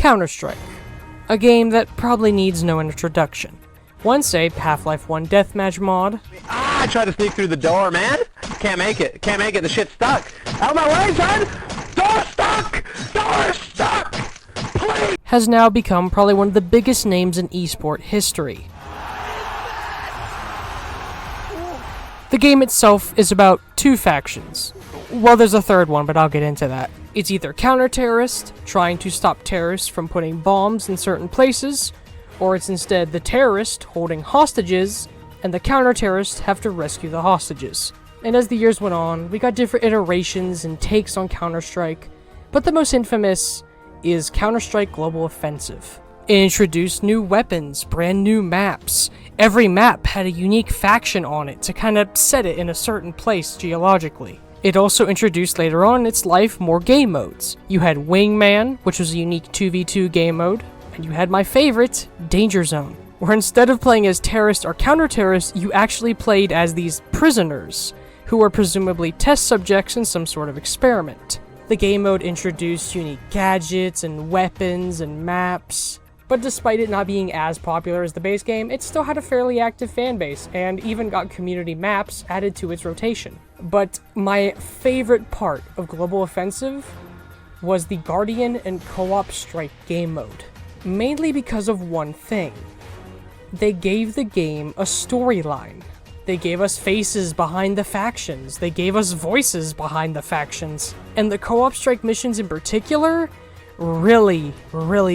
Counter-Strike. A game that probably needs no introduction. Once a Half-Life 1 deathmatch mod. I tried to sneak through the door, man! Can't make it. Can't make it. The shit's stuck. Out of my way, son! Door stuck! Door stuck! Please! Has now become probably one of the biggest names in esport history. The game itself is about two factions. Well, there's a third one, but I'll get into that. It's either counter-terrorist, trying to stop terrorists from putting bombs in certain places, or it's instead the terrorist holding hostages, and the counter-terrorists have to rescue the hostages. And as the years went on, we got different iterations and takes on Counter-Strike, but the most infamous is Counter-Strike Global Offensive. It introduced new weapons, brand new maps. Every map had a unique faction on it to kind of set it in a certain place geologically. It also introduced later on in its life more game modes. You had Wingman, which was a unique 2v2 game mode, and you had my favorite, Danger Zone, where instead of playing as terrorists or counter-terrorists, you actually played as these prisoners, who were presumably test subjects in some sort of experiment. The game mode introduced unique gadgets and weapons and maps, but despite it not being as popular as the base game, it still had a fairly active fan base, and even got community maps added to its rotation. But my favorite part of Global Offensive was the Guardian and Co-op Strike game mode. Mainly because of one thing. They gave the game a storyline. They gave us faces behind the factions. They gave us voices behind the factions. And the co-op strike missions in particular really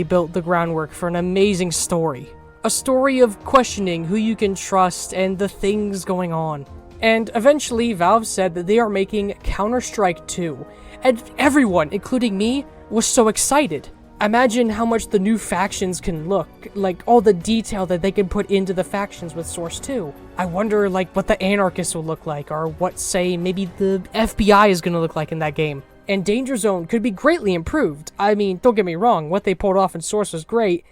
built the groundwork for an amazing story. A story of questioning who you can trust and the things going on. And eventually Valve said that they are making Counter-Strike 2. And everyone, including me, was so excited. Imagine how much the new factions can look, like all the detail that they can put into the factions with Source 2. I wonder like what the Anarchists will look like, or what, say, maybe the FBI is gonna look like in that game. And Danger Zone could be greatly improved. I mean, don't get me wrong, what they pulled off in Source was great,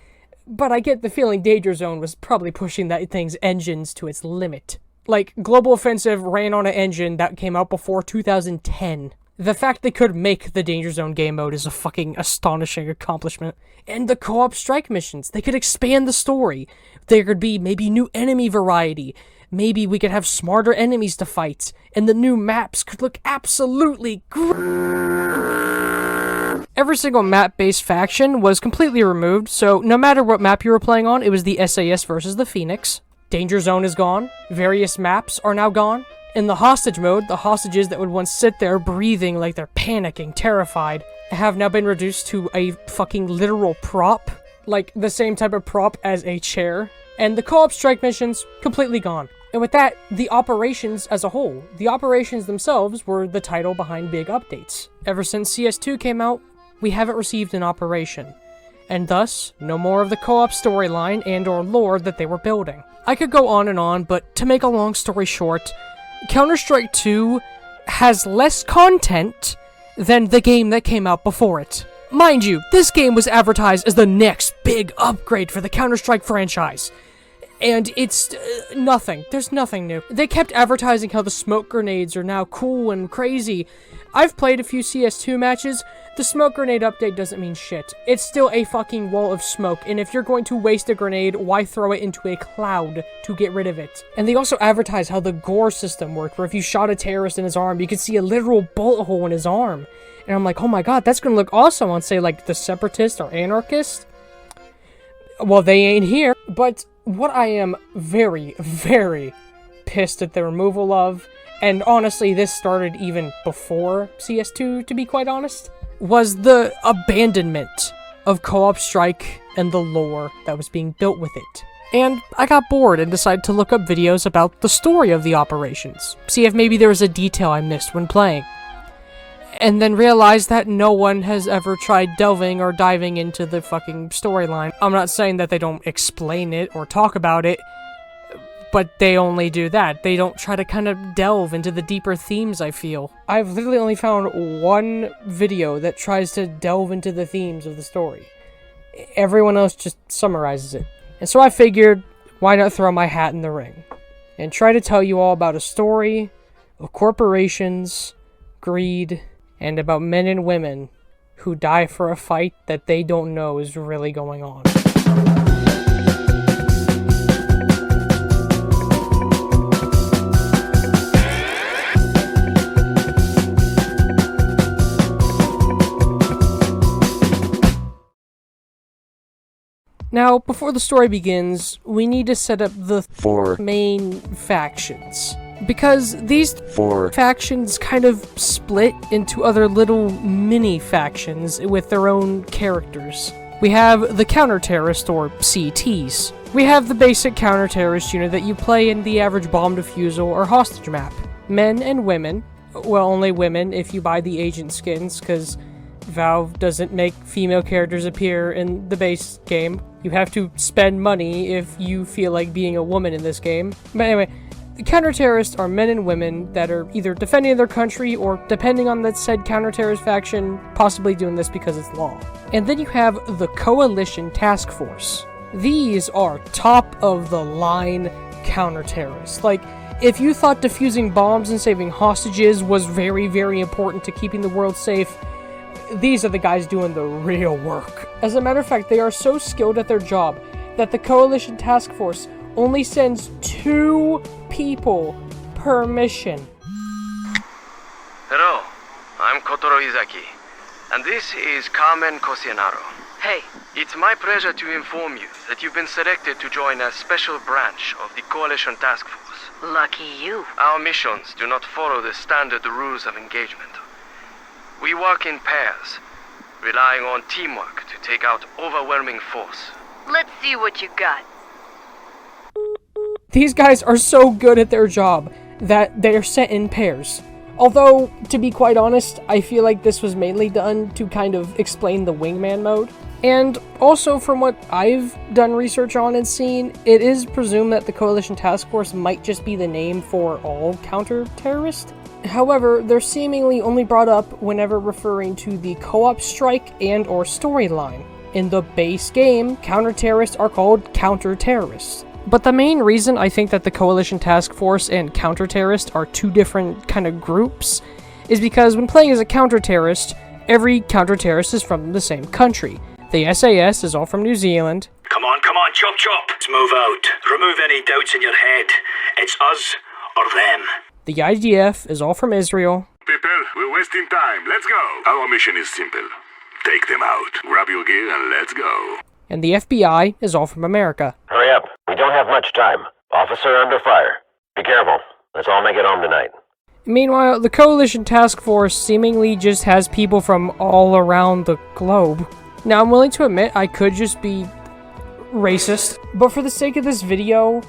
but I get the feeling Danger Zone was probably pushing that thing's engines to its limit. Like, Global Offensive ran on an engine that came out before 2010. The fact they could make the Danger Zone game mode is a fucking astonishing accomplishment. And the co-op strike missions, they could expand the story. There could be maybe new enemy variety. Maybe we could have smarter enemies to fight. And the new maps could look absolutely great. Every single map-based faction was completely removed, so no matter what map you were playing on, it was the SAS versus the Phoenix. Danger Zone is gone. Various maps are now gone. In the hostage mode, the hostages that would once sit there breathing like they're panicking, terrified, have now been reduced to a fucking literal prop. Like, the same type of prop as a chair. And the co-op strike missions, completely gone. And with that, the operations as a whole. The operations themselves were the title behind big updates. Ever since CS2 came out, we haven't received an operation. And thus, no more of the co-op storyline and or lore that they were building. I could go on, but to make a long story short, Counter-Strike 2 has less content than the game that came out before it. Mind you, this game was advertised as the next big upgrade for the Counter-Strike franchise. And it's nothing. There's nothing new. They kept advertising how the smoke grenades are now cool and crazy. I've played a few CS2 matches. The smoke grenade update doesn't mean shit. It's still a fucking wall of smoke, and if you're going to waste a grenade, why throw it into a cloud to get rid of it? And they also advertise how the gore system worked, where if you shot a terrorist in his arm, you could see a literal bullet hole in his arm. And I'm like, oh my god, that's gonna look awesome on, say, like, the Separatist or Anarchist. Well, they ain't here. But what I am very pissed at the removal of, and honestly, this started even before CS2, to be quite honest, was the abandonment of co-op strike and the lore that was being built with it. And I got bored and decided to look up videos about the story of the operations, see if maybe there was a detail I missed when playing. And then realized that no one has ever tried delving or diving into the fucking storyline. I'm not saying that they don't explain it or talk about it, but they only do that. They don't try to kind of delve into the deeper themes, I feel. I've literally only found one video that tries to delve into the themes of the story. Everyone else just summarizes it. And so I figured, why not throw my hat in the ring? And try to tell you all about a story of corporations, greed, and about men and women who die for a fight that they don't know is really going on. Now, before the story begins, we need to set up the 4 main factions. Because these 4 factions kind of split into other little mini-factions with their own characters. We have the counter-terrorist, or CTs. We have the basic counter-terrorist unit that you play in the average bomb defusal or hostage map. Men and women. Well, only women if you buy the agent skins, because Valve doesn't make female characters appear in the base game. You have to spend money if you feel like being a woman in this game. But anyway, the counter-terrorists are men and women that are either defending their country or, depending on that said counter-terrorist faction, possibly doing this because it's law. And then you have the Coalition Task Force. These are top-of-the-line counter-terrorists. Like, if you thought defusing bombs and saving hostages was very, very important to keeping the world safe, these are the guys doing the real work. As a matter of fact, they are so skilled at their job that the Coalition Task Force only sends 2 people per mission. Hello, I'm Kotaro Izaki, and this is Carmen Cosianaro. Hey, it's my pleasure to inform you that you've been selected to join a special branch of the Coalition Task Force. Lucky you. Our missions do not follow the standard rules of engagement. We work in pairs, relying on teamwork to take out overwhelming force. Let's see what you got. These guys are so good at their job that they are sent in pairs. Although, to be quite honest, I feel like this was mainly done to kind of explain the wingman mode. And also, from what I've done research on and seen, it is presumed that the Coalition Task Force might just be the name for all counter-terrorists. However, they're seemingly only brought up whenever referring to the co-op strike and or storyline. In the base game, counter-terrorists are called counter-terrorists. But the main reason I think that the Coalition Task Force and counter-terrorist are 2 different kind of groups is because when playing as a counter-terrorist, every counter-terrorist is from the same country. The SAS is all from New Zealand. Come on, chop chop. Let's move out. Remove any doubts in your head. It's us or them. The IDF is all from Israel. People, we're wasting time. Let's go. Our mission is simple. Take them out. Grab your gear and let's go. And the FBI is all from America. Hurry up. We don't have much time. Officer under fire. Be careful. Let's all make it home tonight. Meanwhile, the Coalition Task Force seemingly just has people from all around the globe. Now, I'm willing to admit I could just be racist, but for the sake of this video,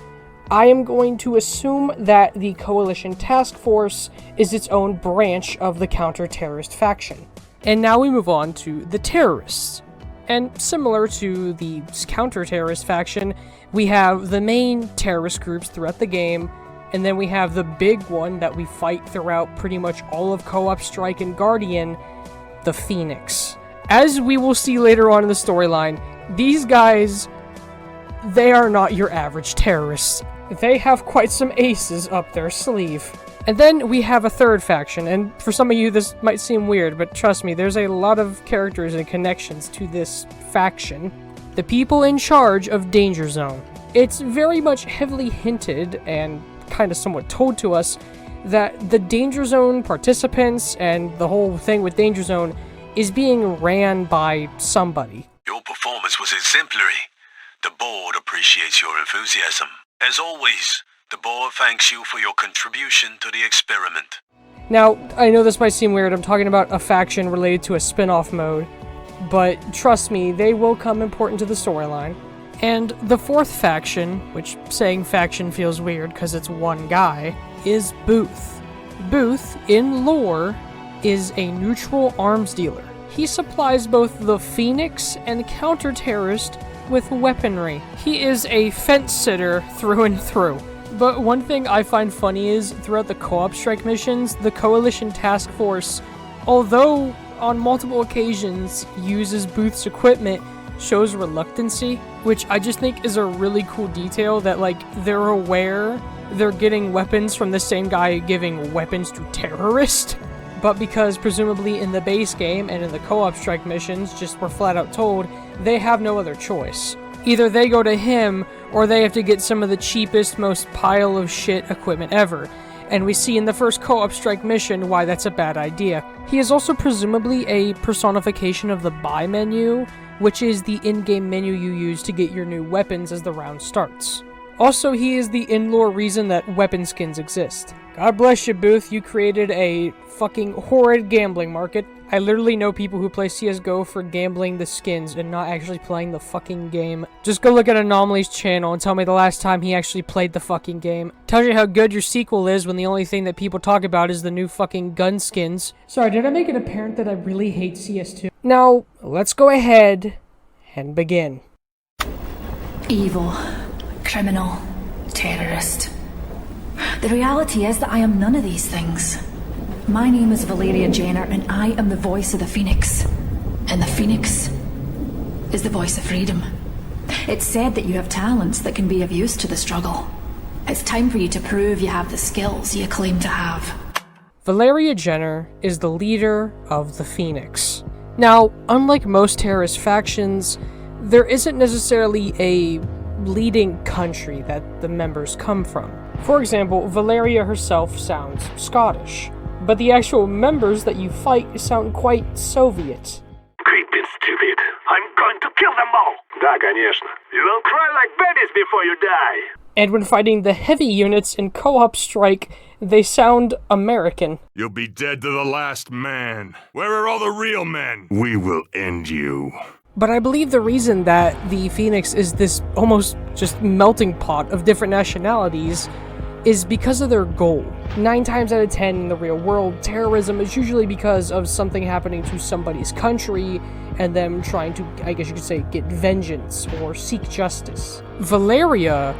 I am going to assume that the Coalition Task Force is its own branch of the counter-terrorist faction. And now we move on to the terrorists. And similar to the counter-terrorist faction, we have the main terrorist groups throughout the game, and then we have the big one that we fight throughout pretty much all of Co-op Strike and Guardian, the Phoenix. As we will see later on in the storyline, these guys, they are not your average terrorists. They have quite some aces up their sleeve. And then we have a third faction, and for some of you this might seem weird, but trust me, there's a lot of characters and connections to this faction. The people in charge of Danger Zone. It's very much heavily hinted and kind of somewhat told to us that the Danger Zone participants and the whole thing with Danger Zone is being ran by somebody. Your performance was exemplary. The board appreciates your enthusiasm. As always, the board thanks you for your contribution to the experiment. Now, I know this might seem weird, I'm talking about a faction related to a spin-off mode, but trust me, they will come important to the storyline. And the fourth faction, which saying faction feels weird because it's one guy, is Booth. Booth, in lore, is a neutral arms dealer. He supplies both the Phoenix and counter-terrorist with weaponry. He is a fence-sitter through and through. But one thing I find funny is, throughout the co-op strike missions, the Coalition Task Force, although on multiple occasions uses Booth's equipment, shows reluctancy, which I just think is a really cool detail that, like, they're aware they're getting weapons from the same guy giving weapons to terrorists. but because presumably in the base game and in the co-op strike missions just were flat out told, they have no other choice. Either they go to him, or they have to get some of the cheapest, most pile of shit equipment ever. And we see in the first co-op strike mission why that's a bad idea. He is also presumably a personification of the buy menu, which is the in-game menu you use to get your new weapons as the round starts. Also, he is the in-lore reason that weapon skins exist. God bless you, Booth, you created a fucking horrid gambling market. I literally know people who play CSGO for gambling the skins and not actually playing the fucking game. Just go look at Anomaly's channel and tell me the last time he actually played the fucking game. Tells you how good your sequel is when the only thing that people talk about is the new fucking gun skins. Sorry, did I make it apparent that I really hate CS2? Now, let's go ahead and begin. Evil, criminal, terrorist. The reality is that I am none of these things. My name is Valeria Jenner, and I am the voice of the Phoenix. And the Phoenix is the voice of freedom. It's said that you have talents that can be of use to the struggle. It's time for you to prove you have the skills you claim to have. Valeria Jenner is the leader of the Phoenix. Now, unlike most terrorist factions, there isn't necessarily a leading country that the members come from. For example, Valeria herself sounds Scottish, but the actual members that you fight sound quite Soviet. Creep is stupid. I'm going to kill them all. Да, конечно. You will cry like babies before you die. And when fighting the heavy units in co-op strike, they sound American. You'll be dead to the last man. Where are all the real men? We will end you. But I believe the reason that the Phoenix is this almost just melting pot of different nationalities is because of their goal. 9 times out of 10 in the real world, terrorism is usually because of something happening to somebody's country and them trying to, I guess you could say, get vengeance or seek justice. Valeria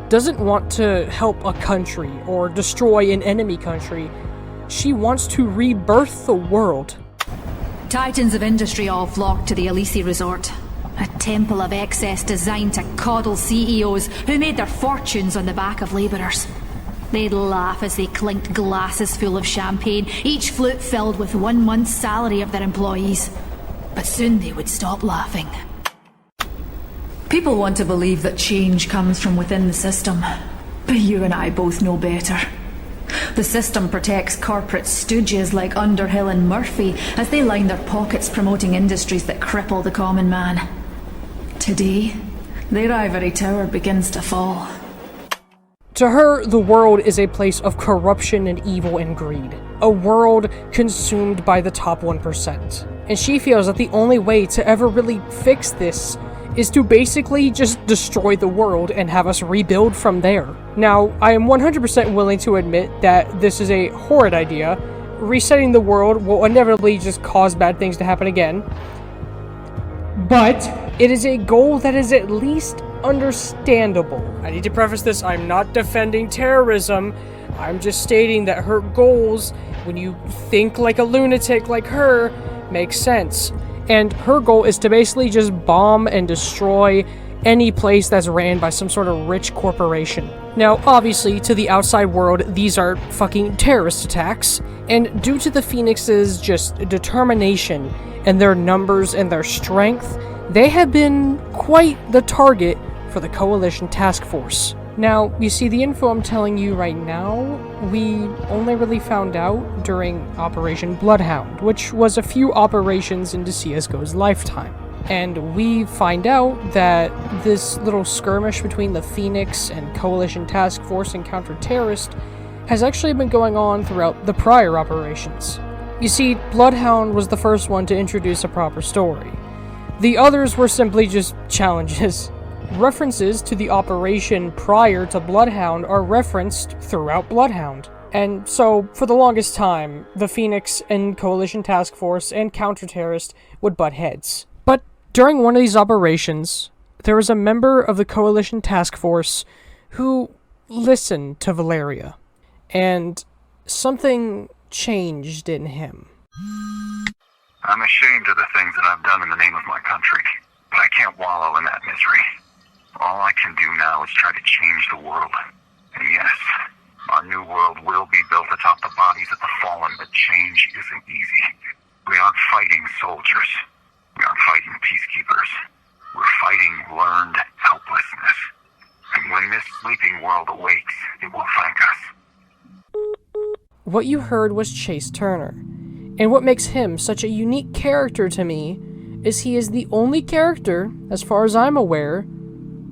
doesn't want to help a country or destroy an enemy country. She wants to rebirth the world. Titans of industry all flock to the Elysee Resort. A temple of excess designed to coddle CEOs who made their fortunes on the back of labourers. They'd laugh as they clinked glasses full of champagne, each flute filled with 1 month's salary of their employees. But soon they would stop laughing. People want to believe that change comes from within the system, but you and I both know better. The system protects corporate stooges like Underhill and Murphy as they line their pockets promoting industries that cripple the common man. Today, their ivory tower begins to fall. To her, the world is a place of corruption and evil and greed. A world consumed by the top 1%. And she feels that the only way to ever really fix this is to basically just destroy the world and have us rebuild from there. Now, I am 100% willing to admit that this is a horrid idea. Resetting the world will inevitably just cause bad things to happen again. But it is a goal that is at least understandable. I need to preface this, I'm not defending terrorism. I'm just stating that her goals, when you think like a lunatic like her, make sense. And her goal is to basically just bomb and destroy any place that's ran by some sort of rich corporation. Now, obviously, to the outside world, these are fucking terrorist attacks, and due to the Phoenix's just determination and their numbers and their strength, they have been quite the target for the Coalition Task Force. Now, you see, the info I'm telling you right now, we only really found out during Operation Bloodhound, which was a few operations into CSGO's lifetime. And we find out that this little skirmish between the Phoenix and Coalition Task Force and Counter-Terrorist has actually been going on throughout the prior operations. You see, Bloodhound was the first one to introduce a proper story. The others were simply just challenges. References to the operation prior to Bloodhound are referenced throughout Bloodhound. And so, for the longest time, the Phoenix and Coalition Task Force and Counter-Terrorist would butt heads. But during one of these operations, there was a member of the Coalition Task Force who listened to Valeria. And something changed in him. I'm ashamed of the things that I've done in the name of my country, but I can't wallow in that misery. All I can do now is try to change the world. And yes, our new world will be built atop the bodies of the fallen, but change isn't easy. We aren't fighting soldiers. We aren't fighting peacekeepers. We're fighting learned helplessness. And when this sleeping world awakes, it will thank us. What you heard was Chase Turner. And what makes him such a unique character to me is he is the only character, as far as I'm aware,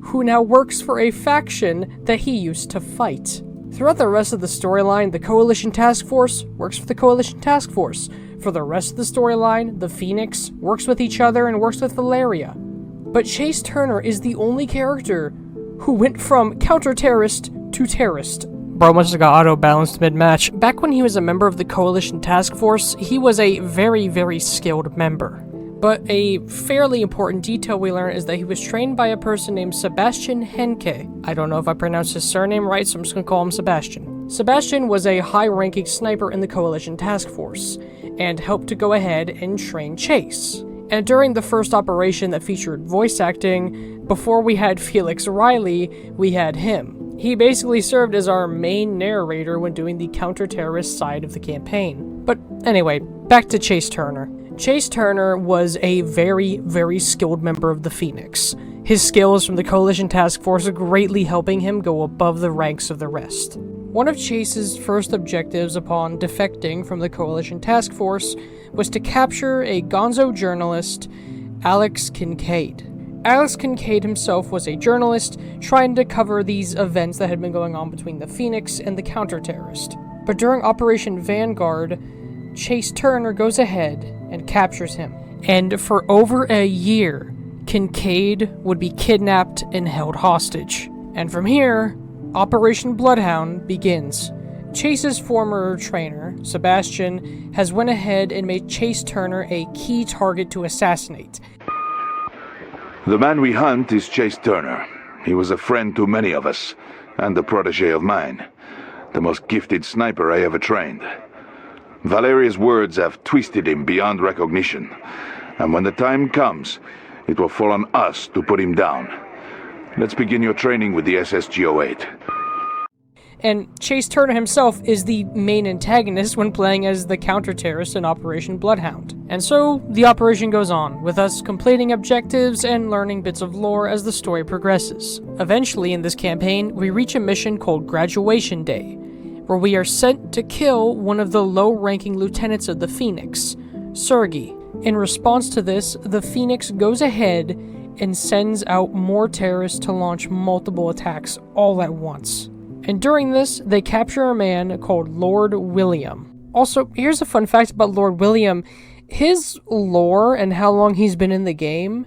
who now works for a faction that he used to fight. Throughout the rest of the storyline, the Coalition Task Force works for the Coalition Task Force. For the rest of the storyline, the Phoenix works with each other and works with Valeria. But Chase Turner is the only character who went from counter-terrorist to terrorist. Bro must have got auto-balanced mid-match. Back when he was a member of the Coalition Task Force, he was a very, very skilled member. But a fairly important detail we learn is that he was trained by a person named Sebastian Henke. I don't know if I pronounced his surname right, so I'm just gonna call him Sebastian. Sebastian was a high-ranking sniper in the Coalition Task Force, and helped to go ahead and train Chase. And during the first operation that featured voice acting, before we had Felix Riley, we had him. He basically served as our main narrator when doing the counter-terrorist side of the campaign. But anyway, back to Chase Turner. Chase Turner was a very, very skilled member of the Phoenix. His skills from the Coalition Task Force are greatly helping him go above the ranks of the rest. One of Chase's first objectives upon defecting from the Coalition Task Force was to capture a gonzo journalist, Alex Kincaid. Alex Kincaid himself was a journalist trying to cover these events that had been going on between the Phoenix and the counter-terrorist. But during Operation Vanguard, Chase Turner goes ahead and captures him. And for over a year, Kincaid would be kidnapped and held hostage. And from here, Operation Bloodhound begins. Chase's former trainer, Sebastian, has went ahead and made Chase Turner a key target to assassinate. The man we hunt is Chase Turner. He was a friend to many of us, and a protege of mine. The most gifted sniper I ever trained. Valeria's words have twisted him beyond recognition, and when the time comes, it will fall on us to put him down. Let's begin your training with the SSG-08. And Chase Turner himself is the main antagonist when playing as the counter-terrorist in Operation Bloodhound. And so, the operation goes on, with us completing objectives and learning bits of lore as the story progresses. Eventually, in this campaign, we reach a mission called Graduation Day, where we are sent to kill one of the low-ranking lieutenants of the Phoenix, Sergei. In response to this, the Phoenix goes ahead and sends out more terrorists to launch multiple attacks all at once. And during this, they capture a man called Lord William. Also, here's a fun fact about Lord William. His lore and how long he's been in the game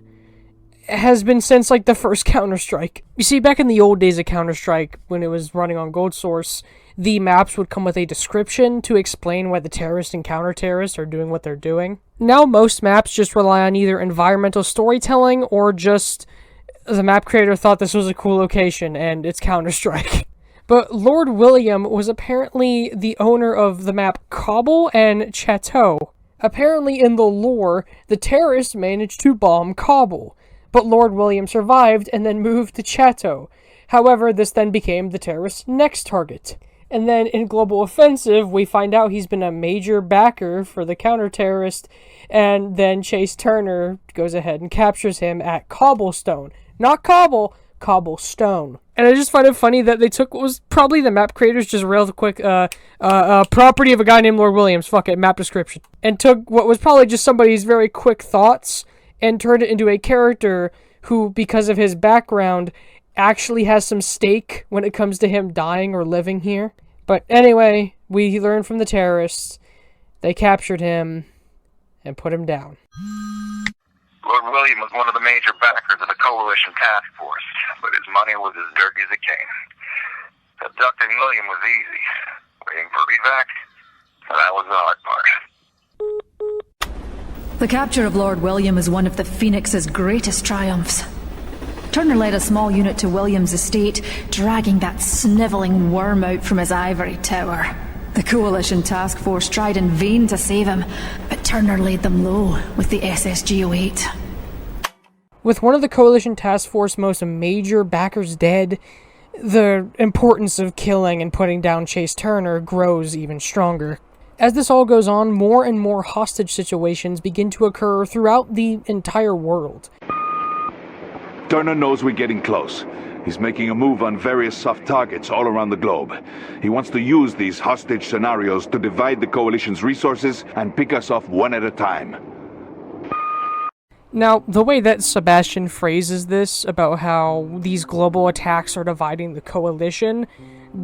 has been since, like, the first Counter-Strike. You see, back in the old days of Counter-Strike, when it was running on Gold Source, the maps would come with a description to explain why the terrorists and counter-terrorists are doing what they're doing. Now, most maps just rely on either environmental storytelling or just the map creator thought this was a cool location and it's Counter-Strike. But Lord William was apparently the owner of the map Cobble and Chateau. Apparently in the lore, the terrorists managed to bomb Cobble, but Lord William survived and then moved to Chateau. However, this then became the terrorist's next target. And then in Global Offensive, we find out he's been a major backer for the counter-terrorist, and then Chase Turner goes ahead and captures him at Cobblestone. Not Cobble, Cobblestone. And I just find it funny that they took what was probably the map creators just real quick, property of a guy named Lord Williams, fuck it, map description, and took what was probably just somebody's very quick thoughts and turned it into a character who, because of his background, actually has some stake when it comes to him dying or living here. But anyway, we learned from the terrorists, they captured him and put him down. Lord William was one of the major backers of the Coalition Task Force, but his money was as dirty as it came. Abducting William was easy. Waiting for evac, that was the hard part. The capture of Lord William is one of the Phoenix's greatest triumphs. Turner led a small unit to William's estate, dragging that snivelling worm out from his ivory tower. The Coalition Task Force tried in vain to save him, but Turner laid them low with the SSG-08. With one of the Coalition Task Force most major backers dead, the importance of killing and putting down Chase Turner grows even stronger. As this all goes on, more and more hostage situations begin to occur throughout the entire world. Turner knows we're getting close. He's making a move on various soft targets all around the globe. He wants to use these hostage scenarios to divide the Coalition's resources and pick us off one at a time. Now, the way that Sebastian phrases this about how these global attacks are dividing the Coalition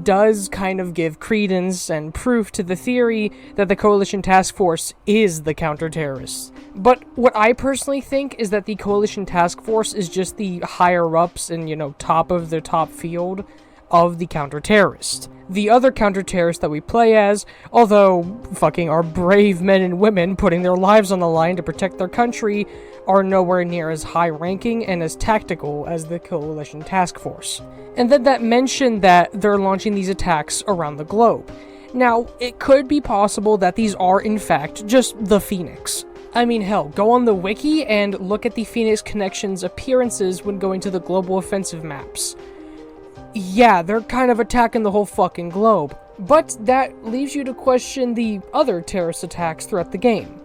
does kind of give credence and proof to the theory that the Coalition Task Force is the counter-terrorists. But what I personally think is that the Coalition Task Force is just the higher-ups and, top of the top field of the counter-terrorist. The other counter-terrorists that we play as, although fucking are brave men and women putting their lives on the line to protect their country, are nowhere near as high-ranking and as tactical as the Coalition Task Force. And then that mentioned that they're launching these attacks around the globe. Now, it could be possible that these are, in fact, just the Phoenix. I mean, hell, go on the wiki and look at the Phoenix Connection's appearances when going to the global offensive maps. Yeah, they're kind of attacking the whole fucking globe. But that leaves you to question the other terrorist attacks throughout the game.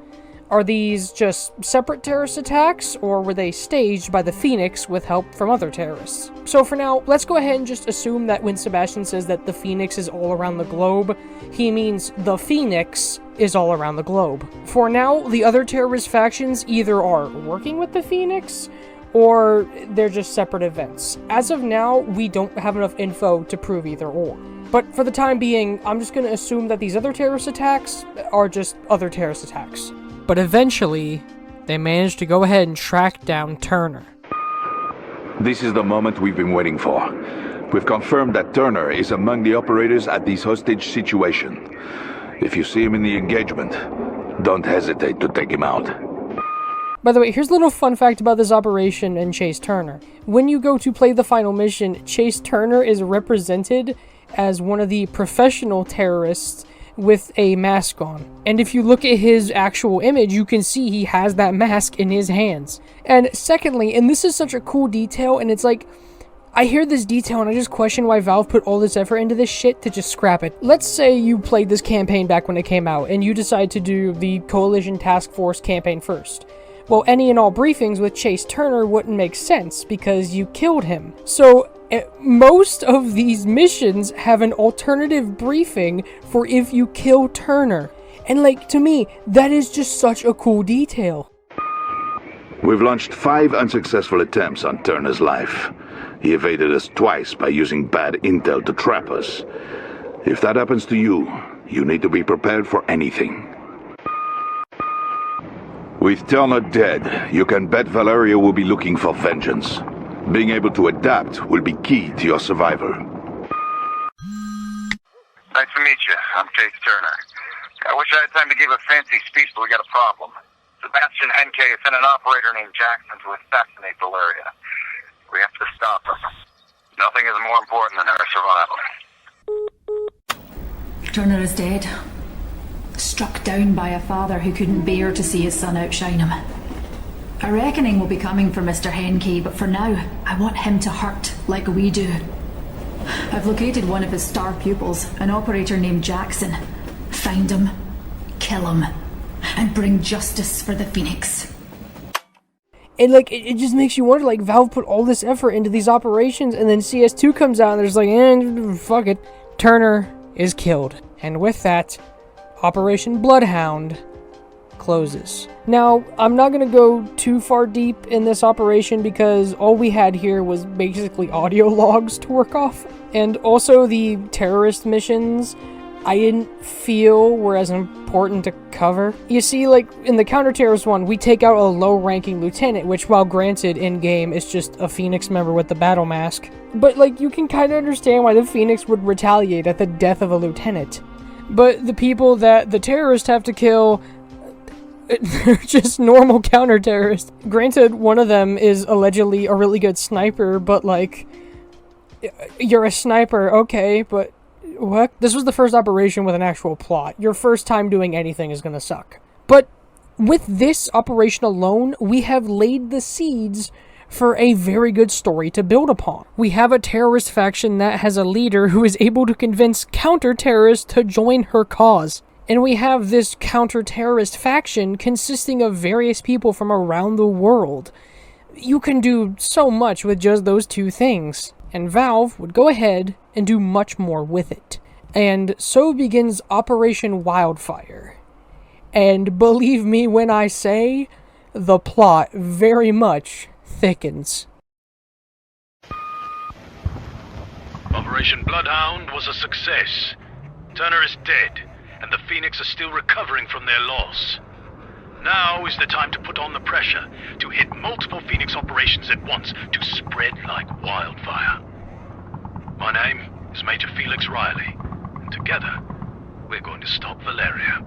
Are these just separate terrorist attacks, or were they staged by the Phoenix with help from other terrorists? So for now, let's go ahead and just assume that when Sebastian says that the Phoenix is all around the globe, he means the Phoenix is all around the globe. For now, the other terrorist factions either are working with the Phoenix, or they're just separate events. As of now, we don't have enough info to prove either or. But for the time being, I'm just going to assume that these other terrorist attacks are just other terrorist attacks. But eventually, they managed to go ahead and track down Turner. This is the moment we've been waiting for. We've confirmed that Turner is among the operators at this hostage situation. If you see him in the engagement, don't hesitate to take him out. By the way, here's a little fun fact about this operation and Chase Turner. When you go to play the final mission, Chase Turner is represented as one of the professional terrorists with a mask on. And if you look at his actual image, you can see he has that mask in his hands. And secondly, and this is such a cool detail, and it's like, I hear this detail and I just question why Valve put all this effort into this shit to just scrap it. Let's say you played this campaign back when it came out, and you decide to do the Coalition Task Force campaign first. Well, any and all briefings with Chase Turner wouldn't make sense because you killed him. So most of these missions have an alternative briefing for if you kill Turner. And to me, that is just such a cool detail. We've launched 5 unsuccessful attempts on Turner's life. He evaded us twice by using bad intel to trap us. If that happens to you, you need to be prepared for anything. With Turner dead, you can bet Valeria will be looking for vengeance. Being able to adapt will be key to your survival. Nice to meet you. I'm Chase Turner. I wish I had time to give a fancy speech, but we got a problem. Sebastian Henke has sent an operator named Jackson to assassinate Valeria. We have to stop him. Nothing is more important than her survival. Turner is dead. Struck down by a father who couldn't bear to see his son outshine him. A reckoning will be coming for Mr. Henke, but for now, I want him to hurt like we do. I've located one of his star pupils, an operator named Jackson. Find him, kill him, and bring justice for the Phoenix. And it just makes you wonder, Valve put all this effort into these operations, and then CS2 comes out and there's fuck it. Turner is killed. And with that, Operation Bloodhound closes. Now, I'm not going to go too far deep in this operation because all we had here was basically audio logs to work off. And also the terrorist missions I didn't feel were as important to cover. You see, in the counter-terrorist one, we take out a low-ranking lieutenant, which, while granted in-game, is just a Phoenix member with the battle mask. But, you can kind of understand why the Phoenix would retaliate at the death of a lieutenant. But the people that the terrorists have to kill, they're just normal counter-terrorists. Granted, one of them is allegedly a really good sniper, but you're a sniper, okay, but what? This was the first operation with an actual plot. Your first time doing anything is gonna suck. But with this operation alone, we have laid the seeds for a very good story to build upon. We have a terrorist faction that has a leader who is able to convince counter-terrorists to join her cause. And we have this counter-terrorist faction consisting of various people from around the world. You can do so much with just those two things. And Valve would go ahead and do much more with it. And so begins Operation Wildfire. And believe me when I say, the plot very much thickens. Operation Bloodhound was a success. Turner is dead, and the Phoenix are still recovering from their loss. Now is the time to put on the pressure, to hit multiple Phoenix operations at once, to spread like wildfire. My name is Major Felix Riley, and together, we're going to stop Valeria.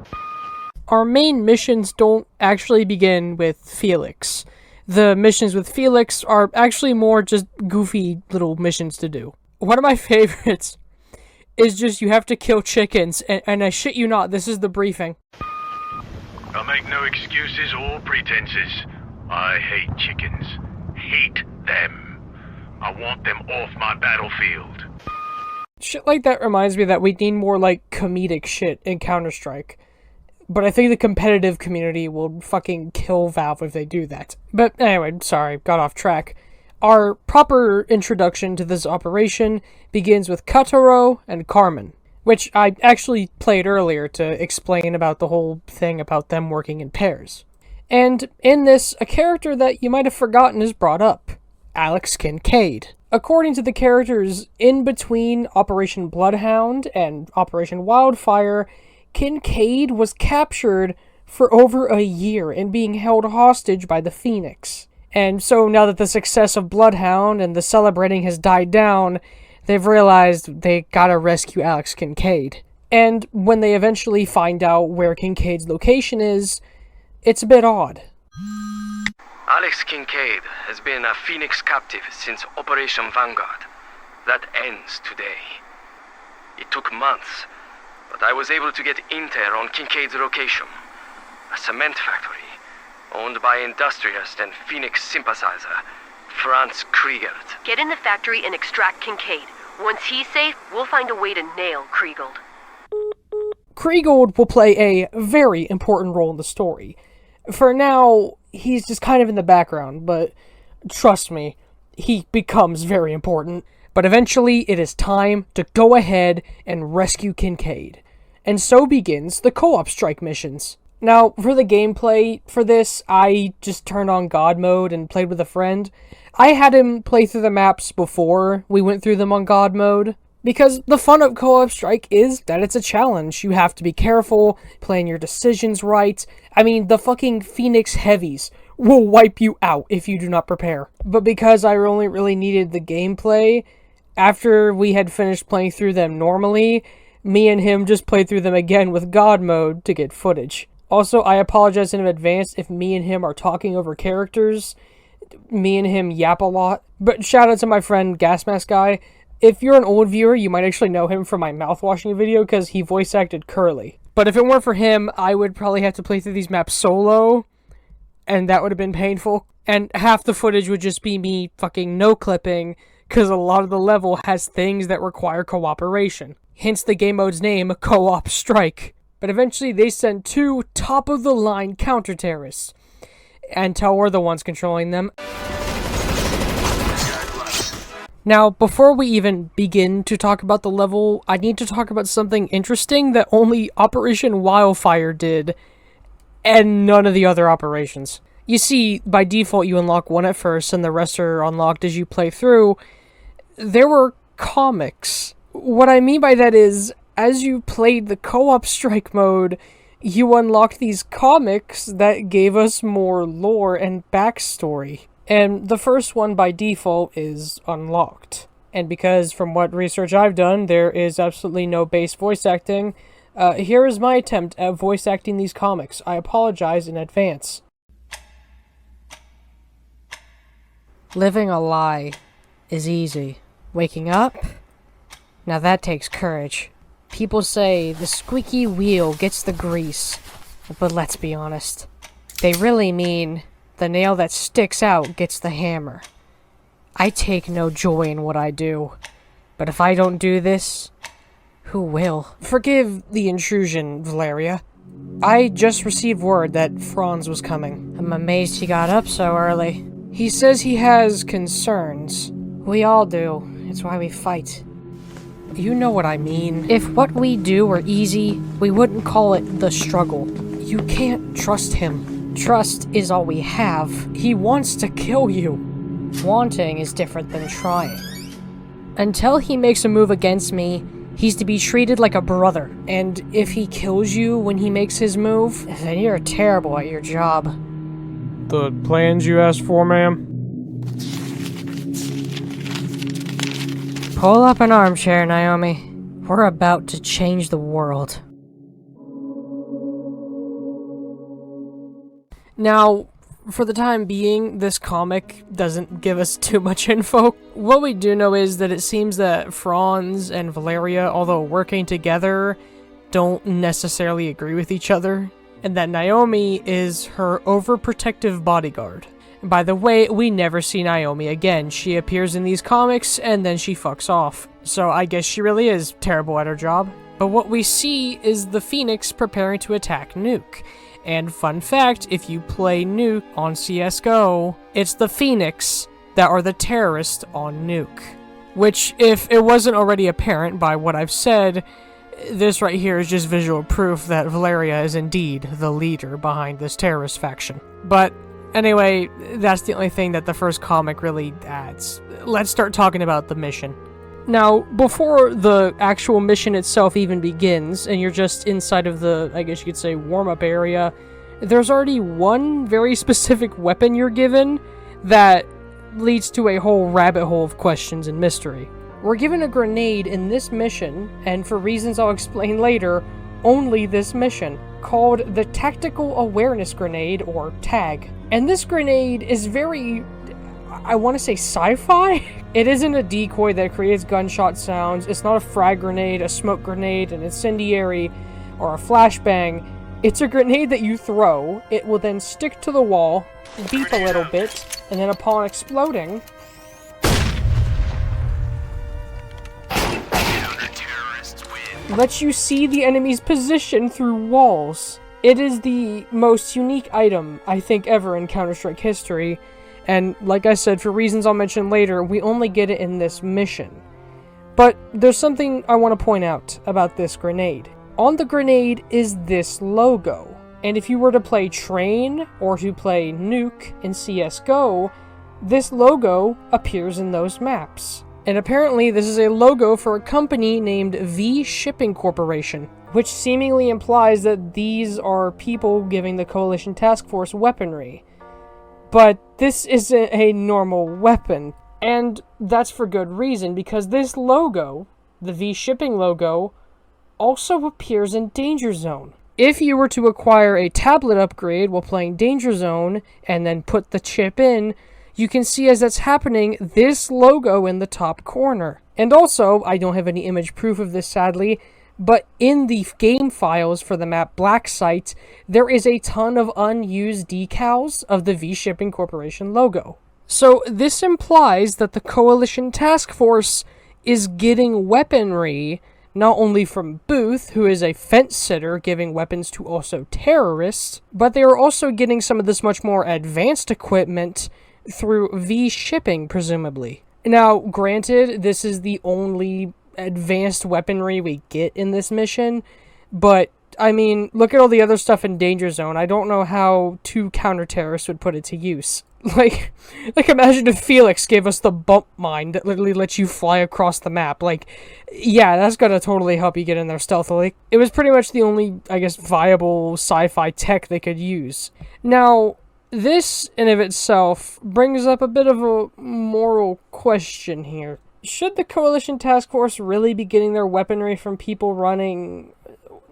Our main missions don't actually begin with Felix. The missions with Felix are actually more just goofy little missions to do. One of my favorites is just you have to kill chickens, and I shit you not, this is the briefing. I make no excuses or pretenses. I hate chickens. Hate them. I want them off my battlefield. Shit like that reminds me that we need more, like, comedic shit in Counter-Strike. But I think the competitive community will fucking kill Valve if they do that. But anyway, sorry, got off track. Our proper introduction to this operation begins with Kataro and Carmen, which I actually played earlier to explain about the whole thing about them working in pairs. And in this, a character that you might have forgotten is brought up, Alex Kincaid. According to the characters in between Operation Bloodhound and Operation Wildfire, Kincaid was captured for over a year and being held hostage by the Phoenix. And so now that the success of Bloodhound and the celebrating has died down, they've realized they gotta rescue Alex Kincaid. And when they eventually find out where Kincaid's location is, it's a bit odd. Alex Kincaid has been a Phoenix captive since Operation Vanguard. That ends today. It took months, but I was able to get intel on Kincaid's location. A cement factory, owned by industrialist and Phoenix sympathizer, Franz Kriegelt. Get in the factory and extract Kincaid. Once he's safe, we'll find a way to nail Kriegelt. Kriegelt will play a very important role in the story. For now, he's just kind of in the background, but trust me, he becomes very important. But eventually, it is time to go ahead and rescue Kincaid. And so begins the co-op strike missions. Now, for the gameplay for this, I just turned on God mode and played with a friend. I had him play through the maps before we went through them on God mode, because the fun of co-op strike is that it's a challenge. You have to be careful, plan your decisions right. I mean, the fucking Phoenix heavies will wipe you out if you do not prepare. But because I only really needed the gameplay, after we had finished playing through them normally, me and him just played through them again with God mode to get footage. Also, I apologize in advance if me and him are talking over characters. Me and him yap a lot. But shout out to my friend Gas Mask Guy. If you're an old viewer, you might actually know him from my mouthwashing video because he voice acted Curly. But if it weren't for him, I would probably have to play through these maps solo, and that would have been painful. And half the footage would just be me fucking no-clipping, because a lot of the level has things that require cooperation. Hence the game mode's name, Co-op Strike. But eventually they send 2 top-of-the-line counter-terrorists, until we're the ones controlling them. Now, before we even begin to talk about the level, I need to talk about something interesting that only Operation Wildfire did, and none of the other operations. You see, by default you unlock one at first, and the rest are unlocked as you play through. There were comics. What I mean by that is, as you played the co-op strike mode, you unlocked these comics that gave us more lore and backstory. And the first one by default is unlocked. And because from what research I've done, there is absolutely no base voice acting, here is my attempt at voice acting these comics. I apologize in advance. Living a lie is easy. Waking up? Now that takes courage. People say the squeaky wheel gets the grease, but let's be honest. They really mean the nail that sticks out gets the hammer. I take no joy in what I do, but if I don't do this, Who will? Forgive the intrusion, Valeria. I just received word that Franz was coming. I'm amazed he got up so early. He says he has concerns. We all do. It's why we fight. You know what I mean. If what we do were easy, we wouldn't call it the struggle. You can't trust him. Trust is all we have. He wants to kill you. Wanting is different than trying. Until he makes a move against me, he's to be treated like a brother. And if he kills you when he makes his move, then you're terrible at your job. The plans you asked for, ma'am? Pull up an armchair, Naomi. We're about to change the world. Now, for the time being, this comic doesn't give us too much info. What we do know is that it seems that Franz and Valeria, although working together, don't necessarily agree with each other, and that Naomi is her overprotective bodyguard. And by the way, we never see Naomi again. She appears in these comics, and then she fucks off. So I guess she really is terrible at her job. But what we see is the Phoenix preparing to attack Nuke. And fun fact, if you play Nuke on CSGO, it's the Phoenix that are the terrorists on Nuke. Which, if it wasn't already apparent by what I've said, this right here is just visual proof that Valeria is indeed the leader behind this terrorist faction. But anyway, that's the only thing that the first comic really adds. Let's start talking about the mission. Now, before the actual mission itself even begins, and you're just inside of the, I guess you could say, warm-up area, there's already one very specific weapon you're given that leads to a whole rabbit hole of questions and mystery. We're given a grenade in this mission, and for reasons I'll explain later, only this mission, called the Tactical Awareness Grenade, or TAG. And this grenade is very, I want to say sci-fi? It isn't a decoy that creates gunshot sounds, it's not a frag grenade, a smoke grenade, an incendiary, or a flashbang. It's a grenade that you throw, it will then stick to the wall, beep a little bit, and then upon exploding, lets you see the enemy's position through walls. It is the most unique item, I think, ever in Counter-Strike history, and like I said, for reasons I'll mention later, we only get it in this mission. But there's something I want to point out about this grenade. On the grenade is this logo, and if you were to play Train or to play Nuke in CSGO, this logo appears in those maps. And apparently this is a logo for a company named V Shipping Corporation, which seemingly implies that these are people giving the Coalition Task Force weaponry. But this isn't a normal weapon, and that's for good reason, because this logo, the V Shipping logo, also appears in Danger Zone. If you were to acquire a tablet upgrade while playing Danger Zone, and then put the chip in, you can see as that's happening, this logo in the top corner. And also, I don't have any image proof of this sadly, but in the game files for the map Black Site, there is a ton of unused decals of the V Shipping Corporation logo. So this implies that the Coalition Task Force is getting weaponry not only from Booth, who is a fence sitter giving weapons to also terrorists, but they are also getting some of this much more advanced equipment through V Shipping, presumably. Now, granted, this is the only advanced weaponry we get in this mission, but I mean, look at all the other stuff in Danger Zone. I don't know how two counter-terrorists would put it to use. Like imagine if Felix gave us the bump mine that literally lets you fly across the map. Like, yeah, that's gonna totally help you get in there stealthily. It was pretty much the only, I guess, viable sci-fi tech they could use. Now, this in of itself brings up a bit of a moral question here. Should the Coalition Task Force really be getting their weaponry from people running,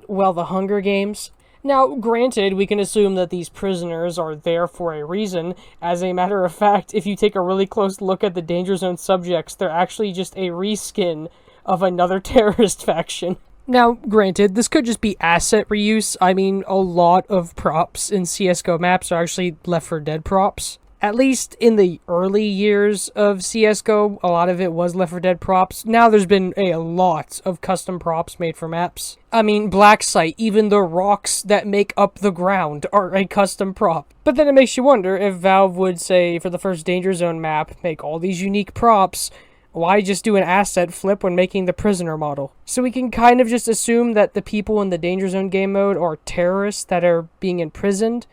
well, the Hunger Games? Now, granted, we can assume that these prisoners are there for a reason. As a matter of fact, if you take a really close look at the Danger Zone subjects, they're actually just a reskin of another terrorist faction. Now, granted, this could just be asset reuse. I mean, a lot of props in CSGO maps are actually Left 4 Dead props. At least in the early years of CSGO, a lot of it was Left 4 Dead props. Now there's been a lot of custom props made for maps. I mean, Black Site, even the rocks that make up the ground are a custom prop. But then it makes you wonder if Valve would say, for the first Danger Zone map, make all these unique props, why just do an asset flip when making the prisoner model? So we can kind of just assume that the people in the Danger Zone game mode are terrorists that are being imprisoned,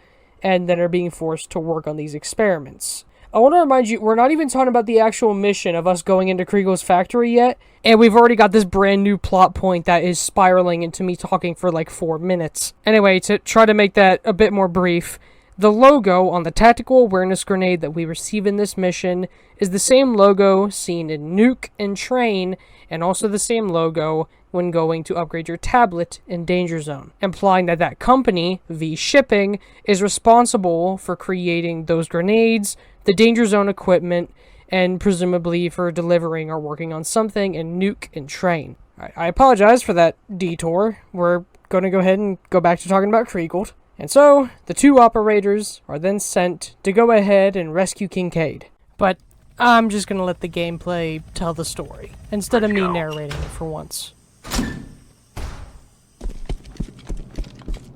and then are being forced to work on these experiments. I want to remind you, we're not even talking about the actual mission of us going into Kriegel's factory yet, and we've already got this brand new plot point that is spiraling into me talking for like 4 minutes. Anyway, to try to make that a bit more brief, the logo on the tactical awareness grenade that we receive in this mission is the same logo seen in Nuke and Train, and also the same logo when going to upgrade your tablet in Danger Zone, implying that that company, V Shipping, is responsible for creating those grenades, the Danger Zone equipment, and presumably for delivering or working on something in Nuke and Train. I apologize for that detour. We're going to go ahead and go back to talking about Kriegel. And so, the two operators are then sent to go ahead and rescue Kincaid. But I'm just going to let the gameplay tell the story, instead of me narrating it for once.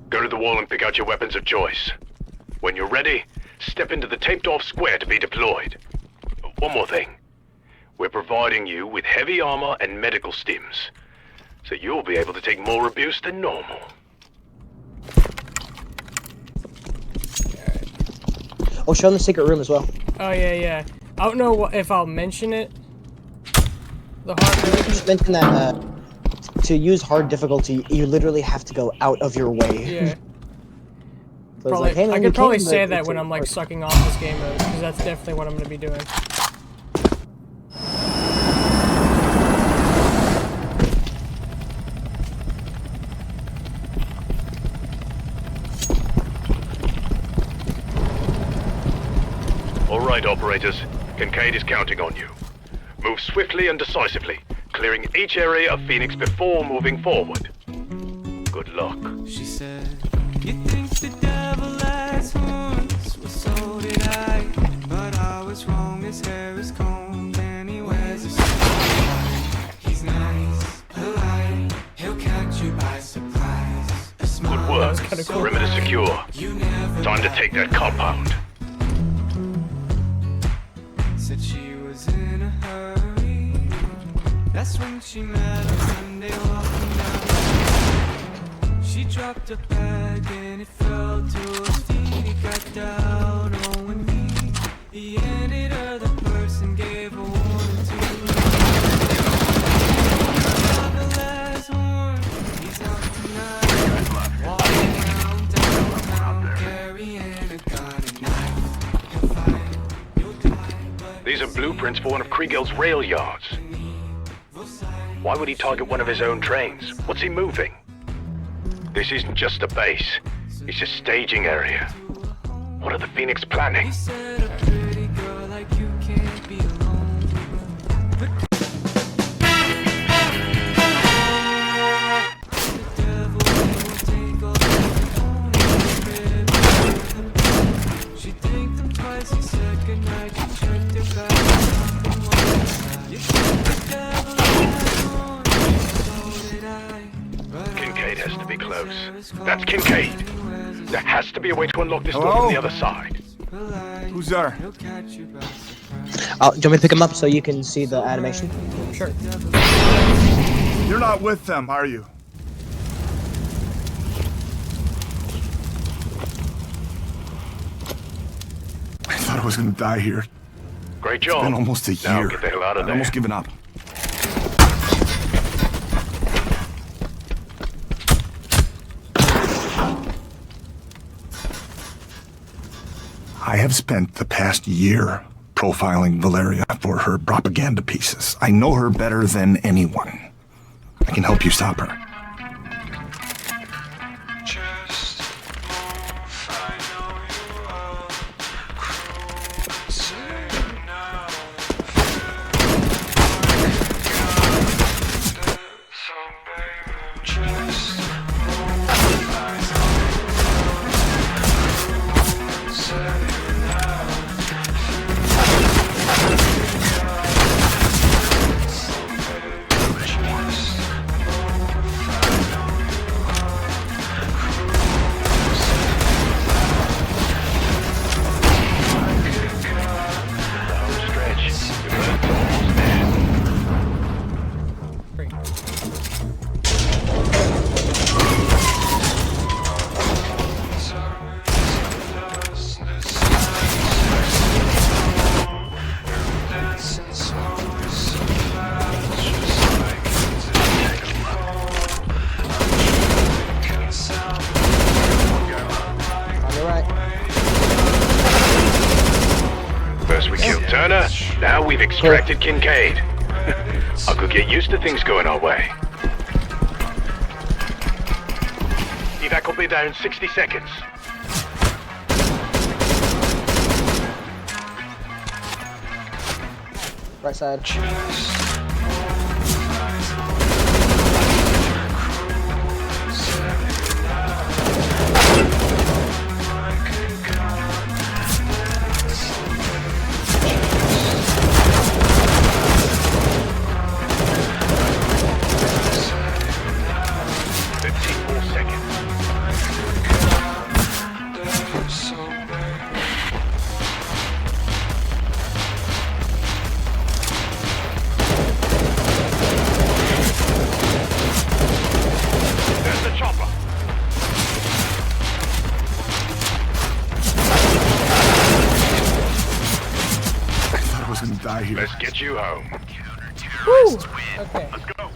Go to the wall and pick out your weapons of choice. When you're ready, step into the taped-off square to be deployed. One more thing. We're providing you with heavy armor and medical stims, so you'll be able to take more abuse than normal. Oh, show them the secret room as well. Oh, yeah. I don't know if I'll mention it. The hard mode. Just mention that, to use hard difficulty, you literally have to go out of your way. Yeah. So Probably, like, hey, man, I could probably can, say that when I'm like sucking off this game mode, because that's definitely what I'm going to be doing. All right, operators. Kincaid is counting on you. Move swiftly and decisively, clearing each area of Phoenix before moving forward. Good luck. She said, you think the devil has horns? Well, so did I. But I was wrong, his hair is combed and he wears a suit. He's nice, polite, he'll catch you by surprise. Good work. Perimeter secure. Time to take that compound. Said she was in a hurry. That's when she met on Sunday walking down. She dropped a bag and it fell to her feet. He got down on one knee. He handed her the purse and gave her 1 or 2. The last one. He's out tonight. Walking around downtown, carrying a gun and knife. He'll fight, you'll die, but These are blueprints for one of Kriegel's rail yards. Why would he target one of his own trains? What's he moving? This isn't just a base. It's a staging area. What are the Phoenix planning? he said a pretty girl like you can't be alone. But the devil will take all the phone. She thanked him twice, he said goodnight. She checked her back. You think the devil has horns? So did I. Kincaid has to be close. That's Kincaid. There has to be a way to unlock this door from the other side. Who's there? Do you want me to pick him up so you can see the animation? Sure. You're not with them, are you? I thought I was gonna die here. Great job. It's been almost a Now year. get the hell out of I'd there. almost given up. I have spent the past year profiling Valeria for her propaganda pieces. I know her better than anyone. I can help you stop her. we've extracted Kincaid. I could get used to things going our way. Evac will be there in 60 seconds. Right side. Let's get you home. Woo! Okay. Let's go.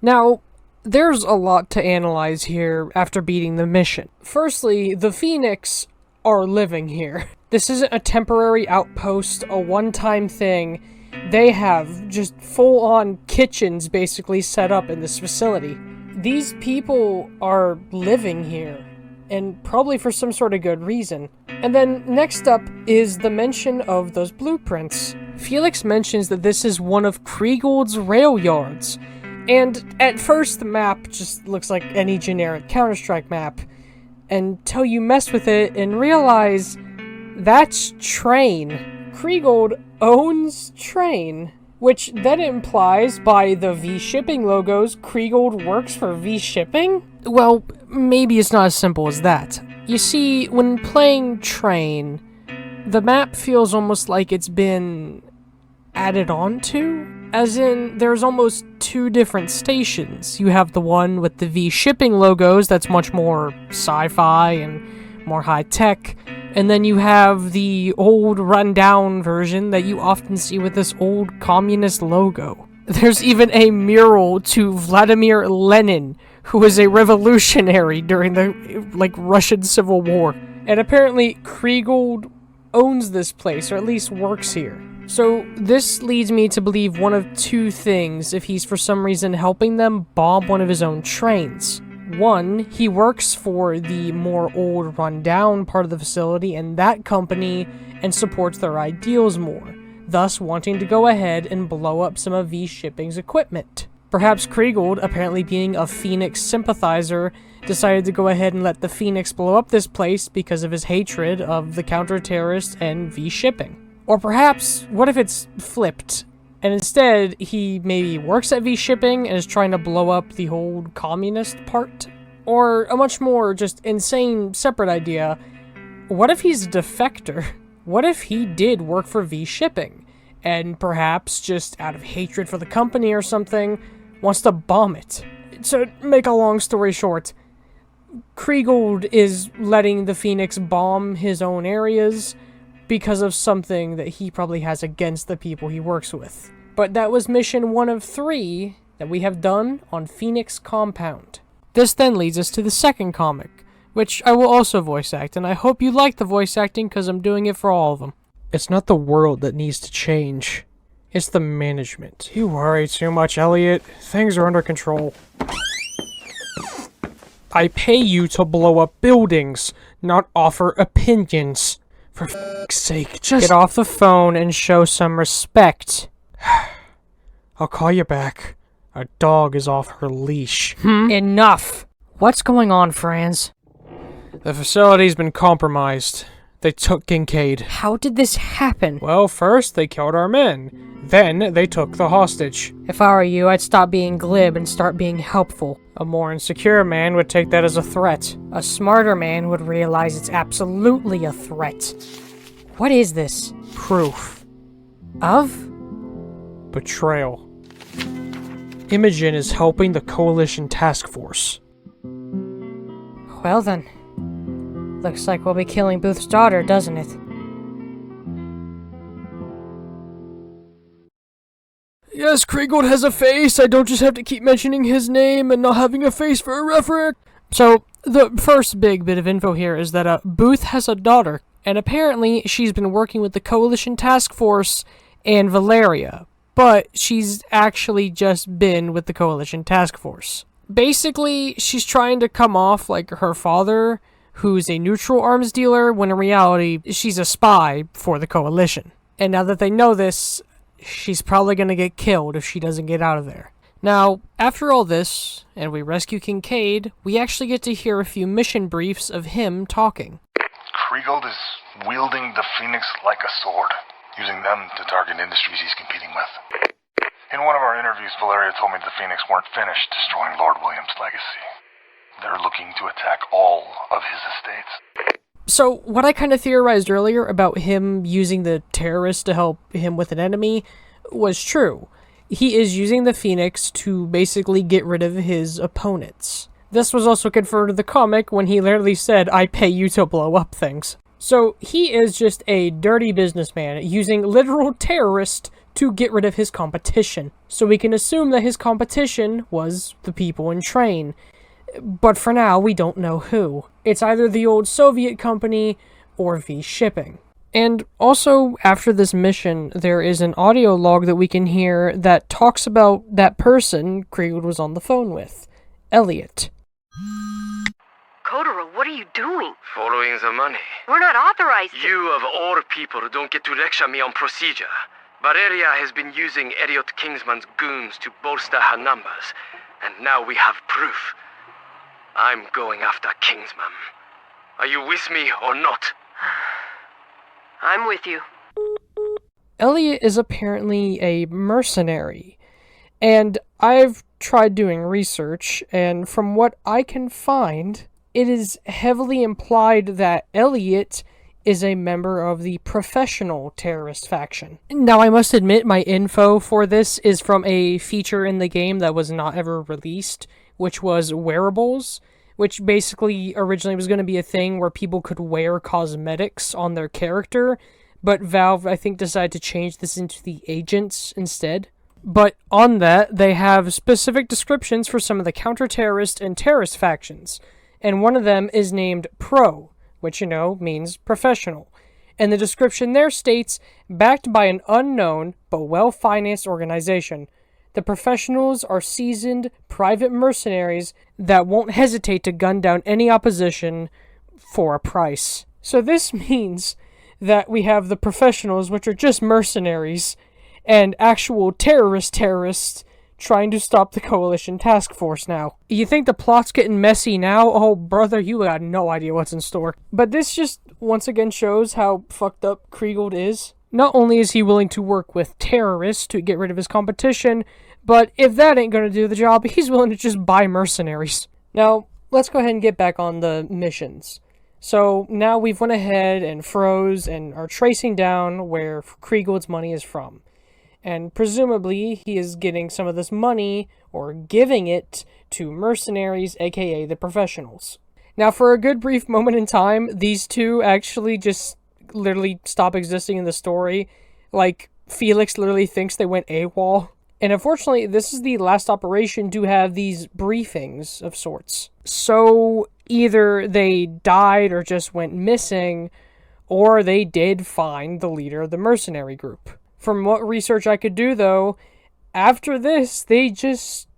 Now, there's a lot to analyze here after beating the mission. Firstly, the Phoenix are living here. This isn't a temporary outpost, a one-time thing. They have just full-on kitchens basically set up in this facility. These people are living here, and probably for some sort of good reason. And then next up is the mention of those blueprints. Felix mentions that this is one of Kriegold's rail yards, and at first the map just looks like any generic Counter-Strike map, until you mess with it and realize that's Train. Kriegold owns Train, which then implies by the V-Shipping logos Kriegold works for V-Shipping? Well, maybe it's not as simple as that. You see, when playing Train, the map feels almost like it's been added onto. As in, there's almost two different stations. You have the one with the V-Shipping logos that's much more sci-fi and more high-tech, and then you have the old run-down version that you often see with this old communist logo. There's even a mural to Vladimir Lenin, who was a revolutionary during the, Russian Civil War. And apparently, Kriegold owns this place, or at least works here. So, this leads me to believe one of two things if he's for some reason helping them bomb one of his own trains. One, he works for the more old, run-down part of the facility and that company and supports their ideals more, thus wanting to go ahead and blow up some of V-Shipping's equipment. Perhaps Kriegold, apparently being a Phoenix sympathizer, decided to go ahead and let the Phoenix blow up this place because of his hatred of the counter-terrorists and V-Shipping. Or perhaps, what if it's flipped, and instead he maybe works at V-Shipping and is trying to blow up the whole communist part? Or a much more just insane separate idea, what if he's a defector? What if he did work for V-Shipping, and perhaps just out of hatred for the company or something, wants to bomb it? To make a long story short, Kriegold is letting the Phoenix bomb his own areas because of something that he probably has against the people he works with. But that was mission 1 of 3 that we have done on Phoenix Compound. This then leads us to the second comic, which I will also voice act, and I hope you like the voice acting because I'm doing it for all of them. It's not the world that needs to change. It's the management. You worry too much, Elliot. Things are under control. I pay you to blow up buildings, not offer opinions. For f***'s sake, just get off the phone and show some respect. I'll call you back. Our dog is off her leash. Enough! What's going on, Franz? The facility's been compromised. They took Kincaid. How did this happen? Well, first they killed our men. Then they took the hostage. If I were you, I'd stop being glib and start being helpful. A more insecure man would take that as a threat. A smarter man would realize it's absolutely a threat. What is this? Proof. Of? Betrayal. Imogen is helping the Coalition Task Force. Well then. Looks like we'll be killing Booth's daughter, doesn't it? Yes, Kriegold has a face. I don't just have to keep mentioning his name and not having a face for a reference. So, the first big bit of info here is that Booth has a daughter, And apparently, she's been working with the Coalition Task Force and Valeria, but she's actually just been with the Coalition Task Force. Basically, she's trying to come off like her father, who's a neutral arms dealer, when in reality, she's a spy for the Coalition. And now that they know this, she's probably gonna get killed if she doesn't get out of there. Now, after all this, and we rescue Kincaid, we actually get to hear a few mission briefs of him talking. Kriegel is wielding the Phoenix like a sword, using them to target industries he's competing with. In one of our interviews, Valeria told me the Phoenix weren't finished destroying Lord William's legacy. They're looking to attack all of his estates. So, what I kind of theorized earlier about him using the terrorists to help him with an enemy was true. He is using the Phoenix to basically get rid of his opponents. This was also confirmed in the comic when he literally said, "I pay you to blow up things." So, he is just a dirty businessman using literal terrorists to get rid of his competition. So we can assume that his competition was the people in Train. But for now, we don't know who. It's either the old Soviet company or V Shipping. And also, after this mission, there is an audio log that we can hear that talks about that person Kriegel was on the phone with, Elliot. Kotaro, what are you doing? Following the money. We're not authorized to— You, of all people, don't get to lecture me on procedure. Valeria has been using Elliot Kingsman's goons to bolster her numbers, and now we have proof. I'm going after Kingsman. Are you with me or not? I'm with you. Elliot is apparently a mercenary, and I've tried doing research, and from what I can find, it is heavily implied that Elliot is a member of the professional terrorist faction. Now, I must admit, my info for this is from a feature in the game that was not ever released, which was wearables, which basically originally was going to be a thing where people could wear cosmetics on their character, but Valve, I think, decided to change this into the agents instead. But on that, they have specific descriptions for some of the counter-terrorist and terrorist factions, and one of them is named Pro, which, you know, means professional. And the description there states, backed by an unknown but well-financed organization, the professionals are seasoned private mercenaries that won't hesitate to gun down any opposition for a price. So this means that we have the professionals, which are just mercenaries, and actual terrorists trying to stop the Coalition Task Force now. You think the plot's getting messy now? Oh, brother, you got no idea what's in store. But this just once again shows how fucked up Kriegel is. Not only is he willing to work with terrorists to get rid of his competition, but if that ain't gonna do the job, he's willing to just buy mercenaries. Now, let's go ahead and get back on the missions. So now we've went ahead and froze and are tracing down where Kriegel's money is from. And presumably, he is getting some of this money, or giving it, to mercenaries, aka the professionals. Now, for a good brief moment in time, these two actually just literally stop existing in the story. Like, Felix literally thinks they went AWOL. And unfortunately, this is the last operation to have these briefings of sorts. So, either they died or just went missing, or they did find the leader of the mercenary group. From what research I could do, though, after this, they just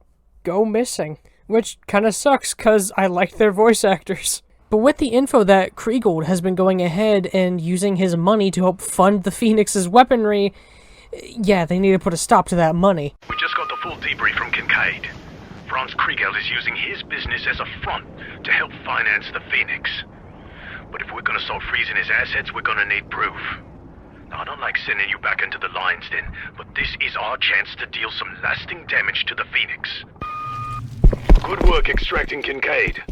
go missing. Which kind of sucks, because I like their voice actors. But with the info that Kriegel has been going ahead and using his money to help fund the Phoenix's weaponry, yeah, they need to put a stop to that money. We just got the full debrief from Kincaid. Franz Kriegel is using his business as a front to help finance the Phoenix. But if we're going to start freezing his assets, we're going to need proof. Now, I don't like sending you back into the Lion's Den, but this is our chance to deal some lasting damage to the Phoenix. Good work extracting Kincaid.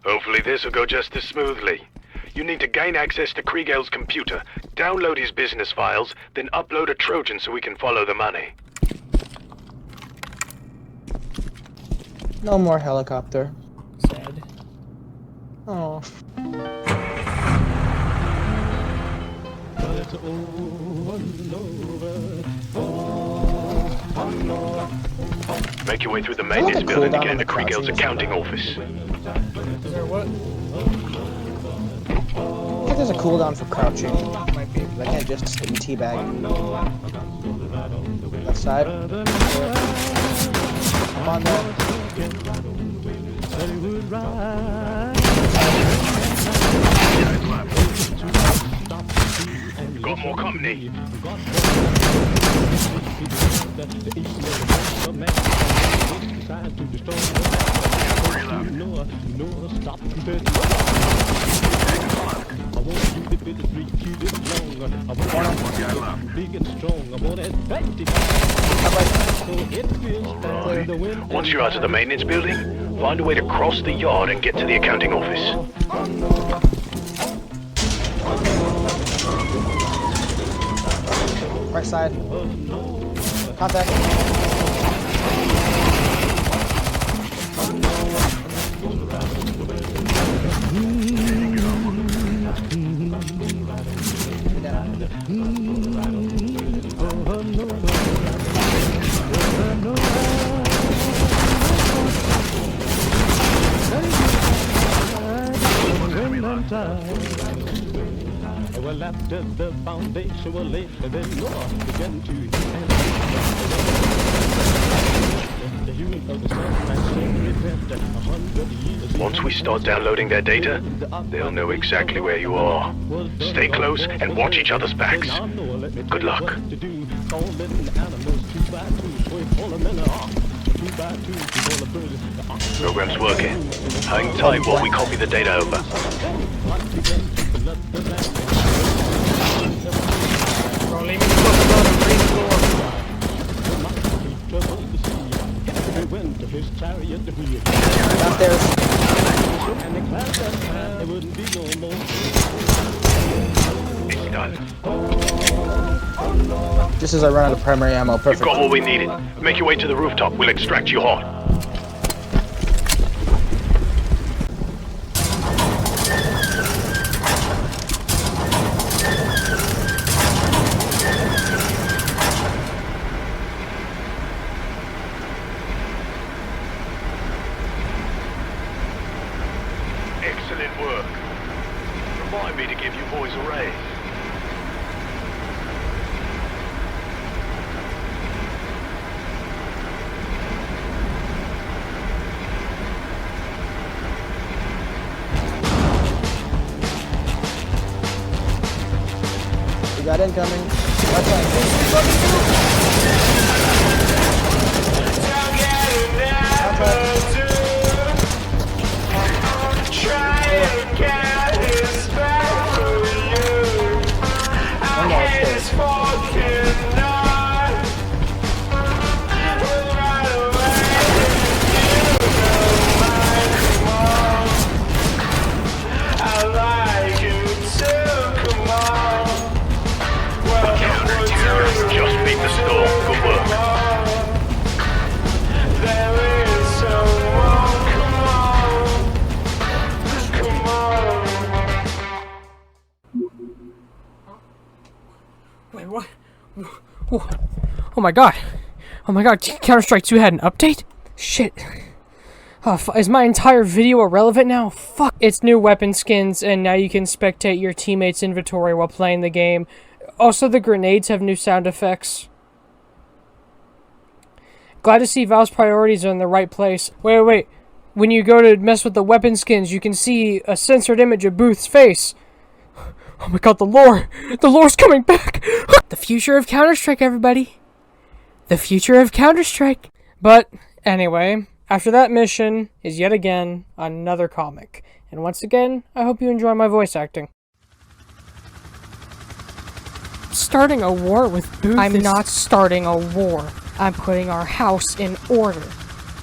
Hopefully this will go just as smoothly. You need to gain access to Kriegel's computer, download his business files, then upload a Trojan so we can follow the money. No more helicopter. Sad. Oh. Make your way through the maintenance building to get into Kriegel's accounting office. Is there what? Look at there's a cooldown for crouching. I can't just sit and teabag. Left side. Come on there. Got more company. Once you're out of the maintenance building, find a way to cross the yard and get to the accounting office. Right side. Contact. Well, after the foundation was laid, then Noah began to Once we start downloading their data, they'll know exactly where you are. Stay close and watch each other's backs. Good luck. Program's working. Hang tight while we copy the data over. Downstairs. It's done. Just as I run out of primary ammo, perfect. You've got what we needed. Make your way to the rooftop. We'll extract you hot. Excellent work. Remind me to give you boys a raise. We got incoming. Left side. Just beat the score. Good work. Wait, what? Oh my god. Oh my god, Counter-Strike 2 had an update? Shit. Oh, is my entire video irrelevant now? Fuck. It's new weapon skins, and now you can spectate your teammates' inventory while playing the game. Also, the grenades have new sound effects. Glad to see Valve's priorities are in the right place. Wait. When you go to mess with the weapon skins, you can see a censored image of Booth's face. Oh my god, the lore! The lore's coming back! The future of Counter-Strike, everybody! The future of Counter-Strike! But, anyway, after that mission is yet again another comic. And once again, I hope you enjoy my voice acting. Starting a war with Booth I'm not starting a war. I'm putting our house in order.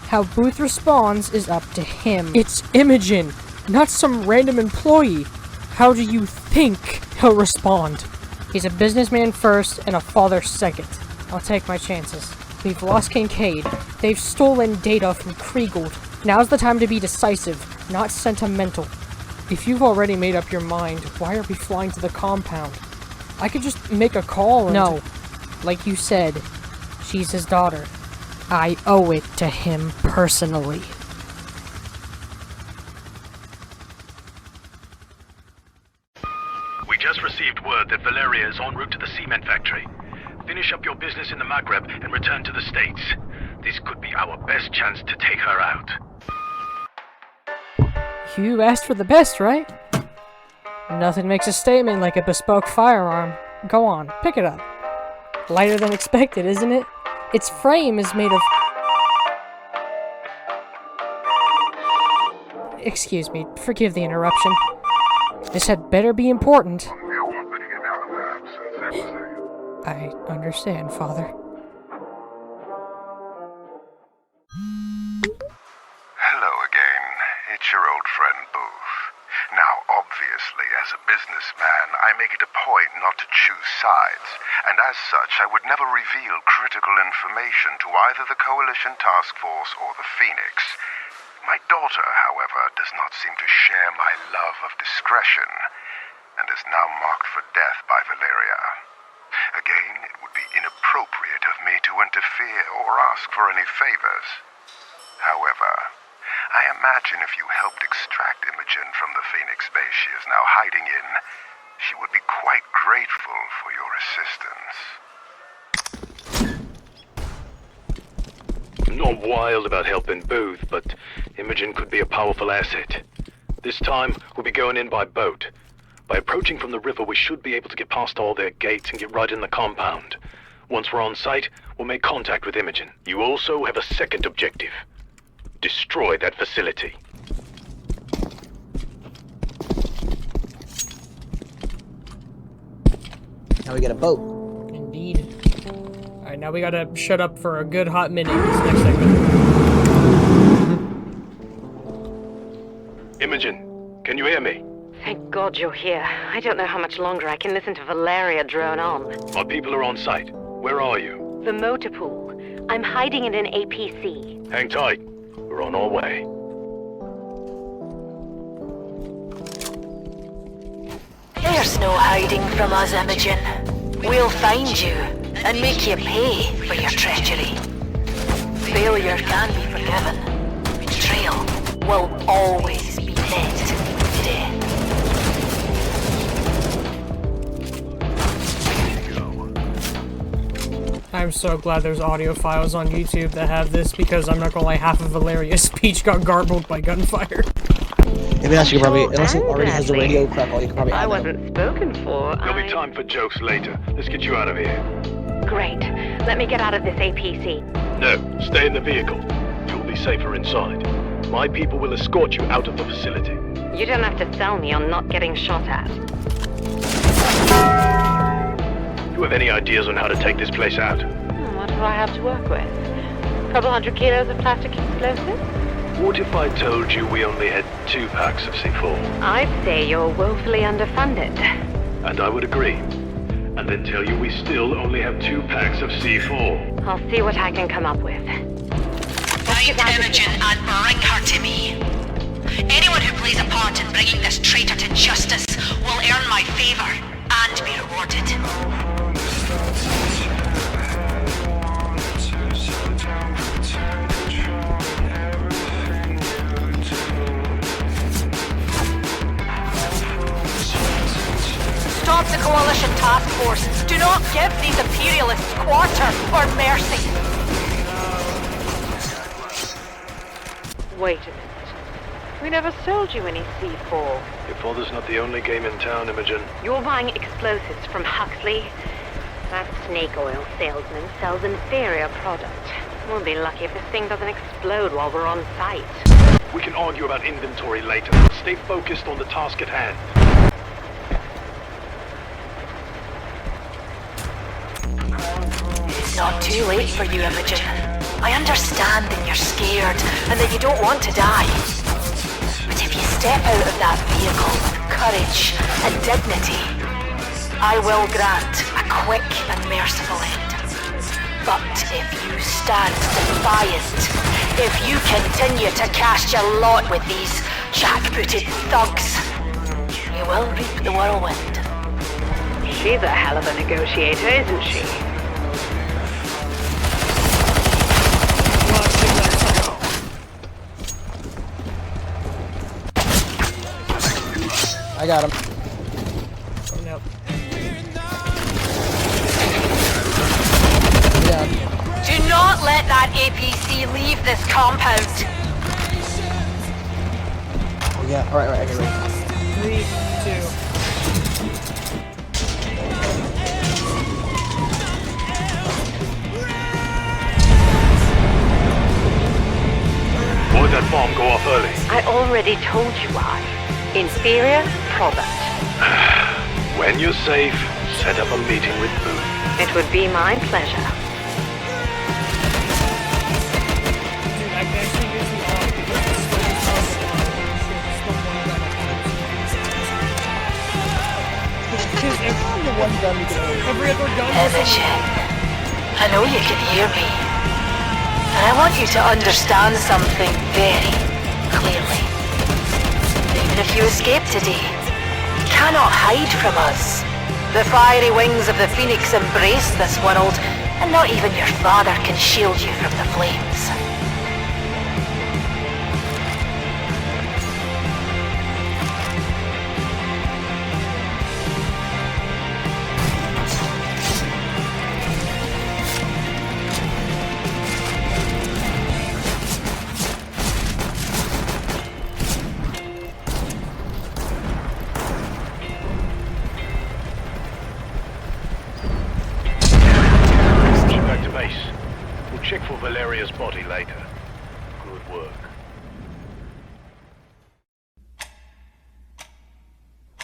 How Booth responds is up to him. It's Imogen, not some random employee. How do you think he'll respond? He's a businessman first and a father second. I'll take my chances. We've lost Kincaid. They've stolen data from Kriegel. Now's the time to be decisive, not sentimental. If you've already made up your mind, why are we flying to the compound? I could just make a call and... No. Like you said, she's his daughter. I owe it to him personally. received word that Valeria is en route to the cement factory. Finish up your business in the Maghreb and return to the States. This could be our best chance to take her out. You asked for the best, right? Nothing makes a statement like a bespoke firearm. Go on, pick it up. Lighter than expected, isn't it? Its frame is made of... Excuse me, forgive the interruption. This had better be important. I understand, Father. Hello again. It's your old friend Booth. Now, obviously, as a businessman, I make it a point not to choose sides, and as such, I would never reveal critical information to either the Coalition Task Force or the Phoenix. My daughter, however, does not seem to share my love of discretion, and is now marked for death by Valeria. Again, it would be inappropriate of me to interfere or ask for any favors. However, I imagine if you helped extract Imogen from the Phoenix base she is now hiding in, she would be quite grateful for your assistance. I'm not wild about helping Booth, but Imogen could be a powerful asset. This time, we'll be going in by boat. By approaching from the river, we should be able to get past all their gates and get right in the compound. Once we're on site, we'll make contact with Imogen. You also have a second objective. Destroy that facility. Now we get a boat. Indeed. Alright, now we gotta shut up for a good hot minute in this next segment. Imogen, can you hear me? Thank God you're here. I don't know how much longer I can listen to Valeria drone on. Our people are on site. Where are you? The motor pool. I'm hiding in an APC. Hang tight. We're on our way. There's no hiding from us, Imogen. We'll find you and make you pay for your treachery. Failure can be forgiven. Betrayal will always be met with death. I'm so glad there's audio files on YouTube that have this, because I'm not gonna lie, half of Valeria's speech got garbled by gunfire. Maybe that's you probably, unless it already has the radio crackle, you can probably add I wasn't spoken for. There'll be time for jokes later. Let's get you out of here. Great. Let me get out of this APC. No, stay in the vehicle. You'll be safer inside. My people will escort you out of the facility. You don't have to sell me on not getting shot at. You have any ideas on how to take this place out? What do I have to work with? A couple hundred kilos of plastic explosives? What if I told you we only had 2 packs of C4? I'd say you're woefully underfunded. And I would agree. And then tell you we still only have 2 packs of C4. I'll see what I can come up with. Find Imogen and bring her to me. Anyone who plays a part in bringing this traitor to justice will earn my favor and be rewarded. Stop the Coalition Task Force. Do not give these imperialists quarter or mercy. Wait a minute. We never sold you any C4. Your father's not the only game in town, Imogen. You're buying explosives from Huxley. That snake oil salesman sells inferior product. We'll be lucky if this thing doesn't explode while we're on site. We can argue about inventory later. Stay focused on the task at hand. It's not too late for you, Imogen. I understand that you're scared and that you don't want to die. But if you step out of that vehicle with courage and dignity, I will grant a quick and merciful end. But if you stand defiant, if you continue to cast your lot with these jackbooted thugs, you will reap the whirlwind. She's a hell of a negotiator, isn't she? I got him. Oh no. that APC leave this compound. Oh yeah, alright, okay, ready. 3, 2. Why'd that bomb go off early? I already told you why. Inferior product. When you're safe, set up a meeting with Booth. It would be my pleasure. Dude, I can actually use the arm because it's still every other gun. Imogen, I know you can hear me. And I want you to understand something very clearly. Even if you escape today, you cannot hide from us. The fiery wings of the Phoenix embrace this world, and not even your father can shield you from the flames. Back to base. We'll check for Valeria's body later. Good work.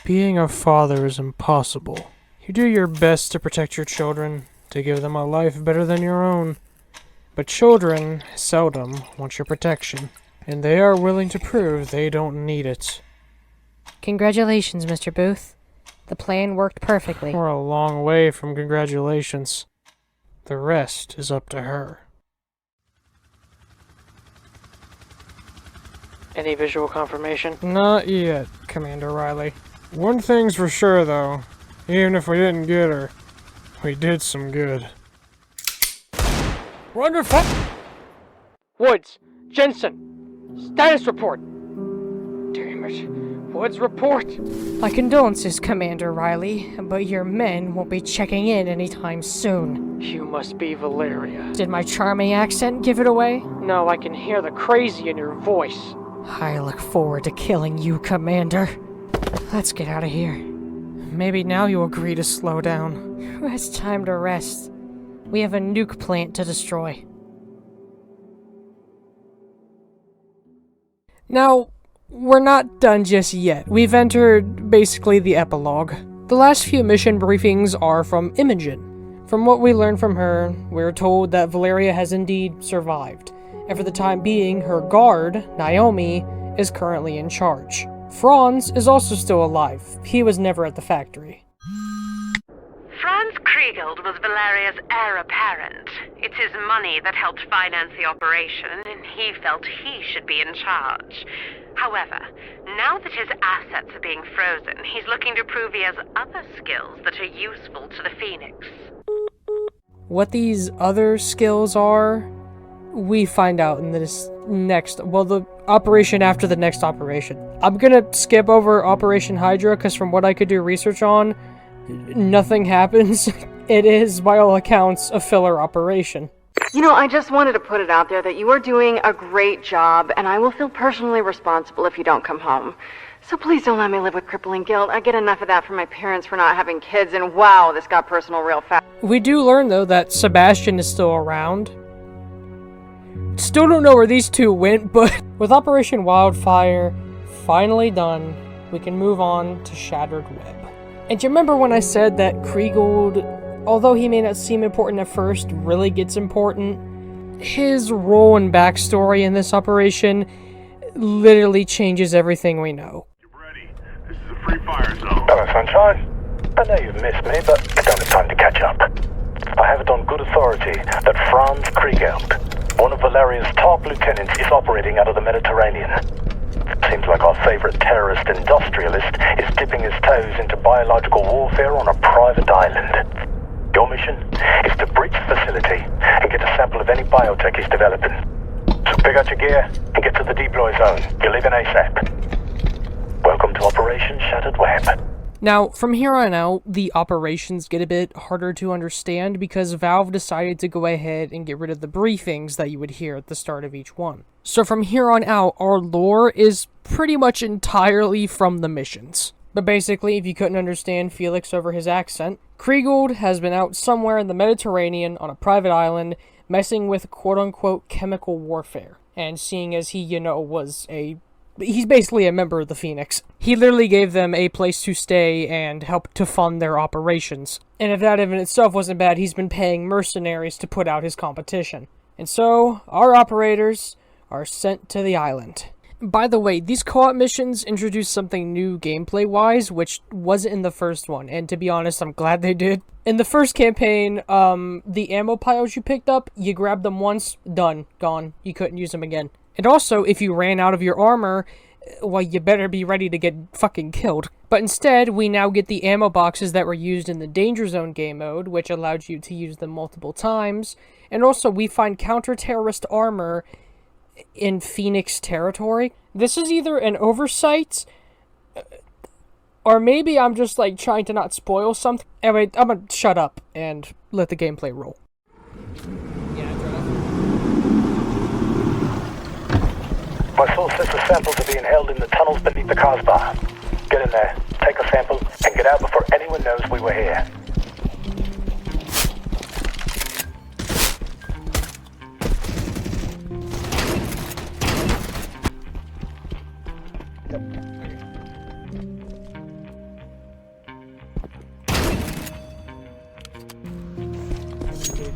Being a father is impossible. You do your best to protect your children, to give them a life better than your own. But children seldom want your protection, and they are willing to prove they don't need it. Congratulations, Mr. Booth. The plan worked perfectly. We're a long way from congratulations. The rest is up to her. Any visual confirmation? Not yet, Commander Riley. One thing's for sure, though. Even if we didn't get her, we did some good. We're under fire! Woods! Jensen! Status report! Damn it. Woods, report! My condolences, Commander Riley, but your men won't be checking in anytime soon. You must be Valeria. Did my charming accent give it away? No, I can hear the crazy in your voice. I look forward to killing you, Commander. Let's get out of here. Maybe now you'll agree to slow down. It's time to rest. We have a nuke plant to destroy. Now, we're not done just yet. We've entered, basically, the epilogue. The last few mission briefings are from Imogen. From what we learned from her, we're told that Valeria has indeed survived, and for the time being, her guard, Naomi, is currently in charge. Franz is also still alive. He was never at the factory. Franz Kriegeld was Valeria's heir apparent. It's his money that helped finance the operation, and he felt he should be in charge. However, now that his assets are being frozen, he's looking to prove he has other skills that are useful to the Phoenix. What these other skills are, we find out in this next, well, the operation after the next operation. I'm gonna skip over Operation Hydra, because from what I could do research on, nothing happens. It is, by all accounts, a filler operation. You know, I just wanted to put it out there that you are doing a great job, and I will feel personally responsible if you don't come home. So please don't let me live with crippling guilt. I get enough of that from my parents for not having kids, and wow, this got personal real fast. We do learn, though, that Sebastian is still around. Still don't know where these two went, but with Operation Wildfire finally done, we can move on to Shattered Web. And do you remember when I said that Kriegeld, although he may not seem important at first, really gets important? His role and backstory in this operation literally changes everything we know. Free fire zone. Hello, Sunshine. I know you've missed me, but I don't have time to catch up. I have it on good authority that Franz Kriegeld, one of Valeria's top lieutenants, is operating out of the Mediterranean. Seems like our favorite terrorist industrialist is dipping his toes into biological warfare on a private island. Your mission is to breach the facility and get a sample of any biotech he's developing. So pick out your gear and get to the deploy zone. You're leaving ASAP. Welcome to Operation Shattered Web. Now, from here on out, the operations get a bit harder to understand because Valve decided to go ahead and get rid of the briefings that you would hear at the start of each one. So from here on out, our lore is pretty much entirely from the missions. But basically, if you couldn't understand Felix over his accent, Kriegel has been out somewhere in the Mediterranean on a private island messing with quote-unquote chemical warfare. And seeing as he, he's basically a member of the Phoenix. He literally gave them a place to stay and helped to fund their operations. And if that in itself wasn't bad, he's been paying mercenaries to put out his competition. And so, our operators are sent to the island. By the way, these co-op missions introduced something new gameplay-wise, which wasn't in the first one, and to be honest, I'm glad they did. In the first campaign, the ammo piles you picked up, you grabbed them once, done, gone. You couldn't use them again. And also, if you ran out of your armor, well, you better be ready to get fucking killed. But instead, we now get the ammo boxes that were used in the Danger Zone game mode, which allowed you to use them multiple times. And also, we find counter-terrorist armor in Phoenix territory. This is either an oversight, or maybe I'm just, trying to not spoil something. Anyway, I'm gonna shut up and let the gameplay roll. My source says the samples are being held in the tunnels beneath the Kasbah. Get in there, take a sample, and get out before anyone knows we were here.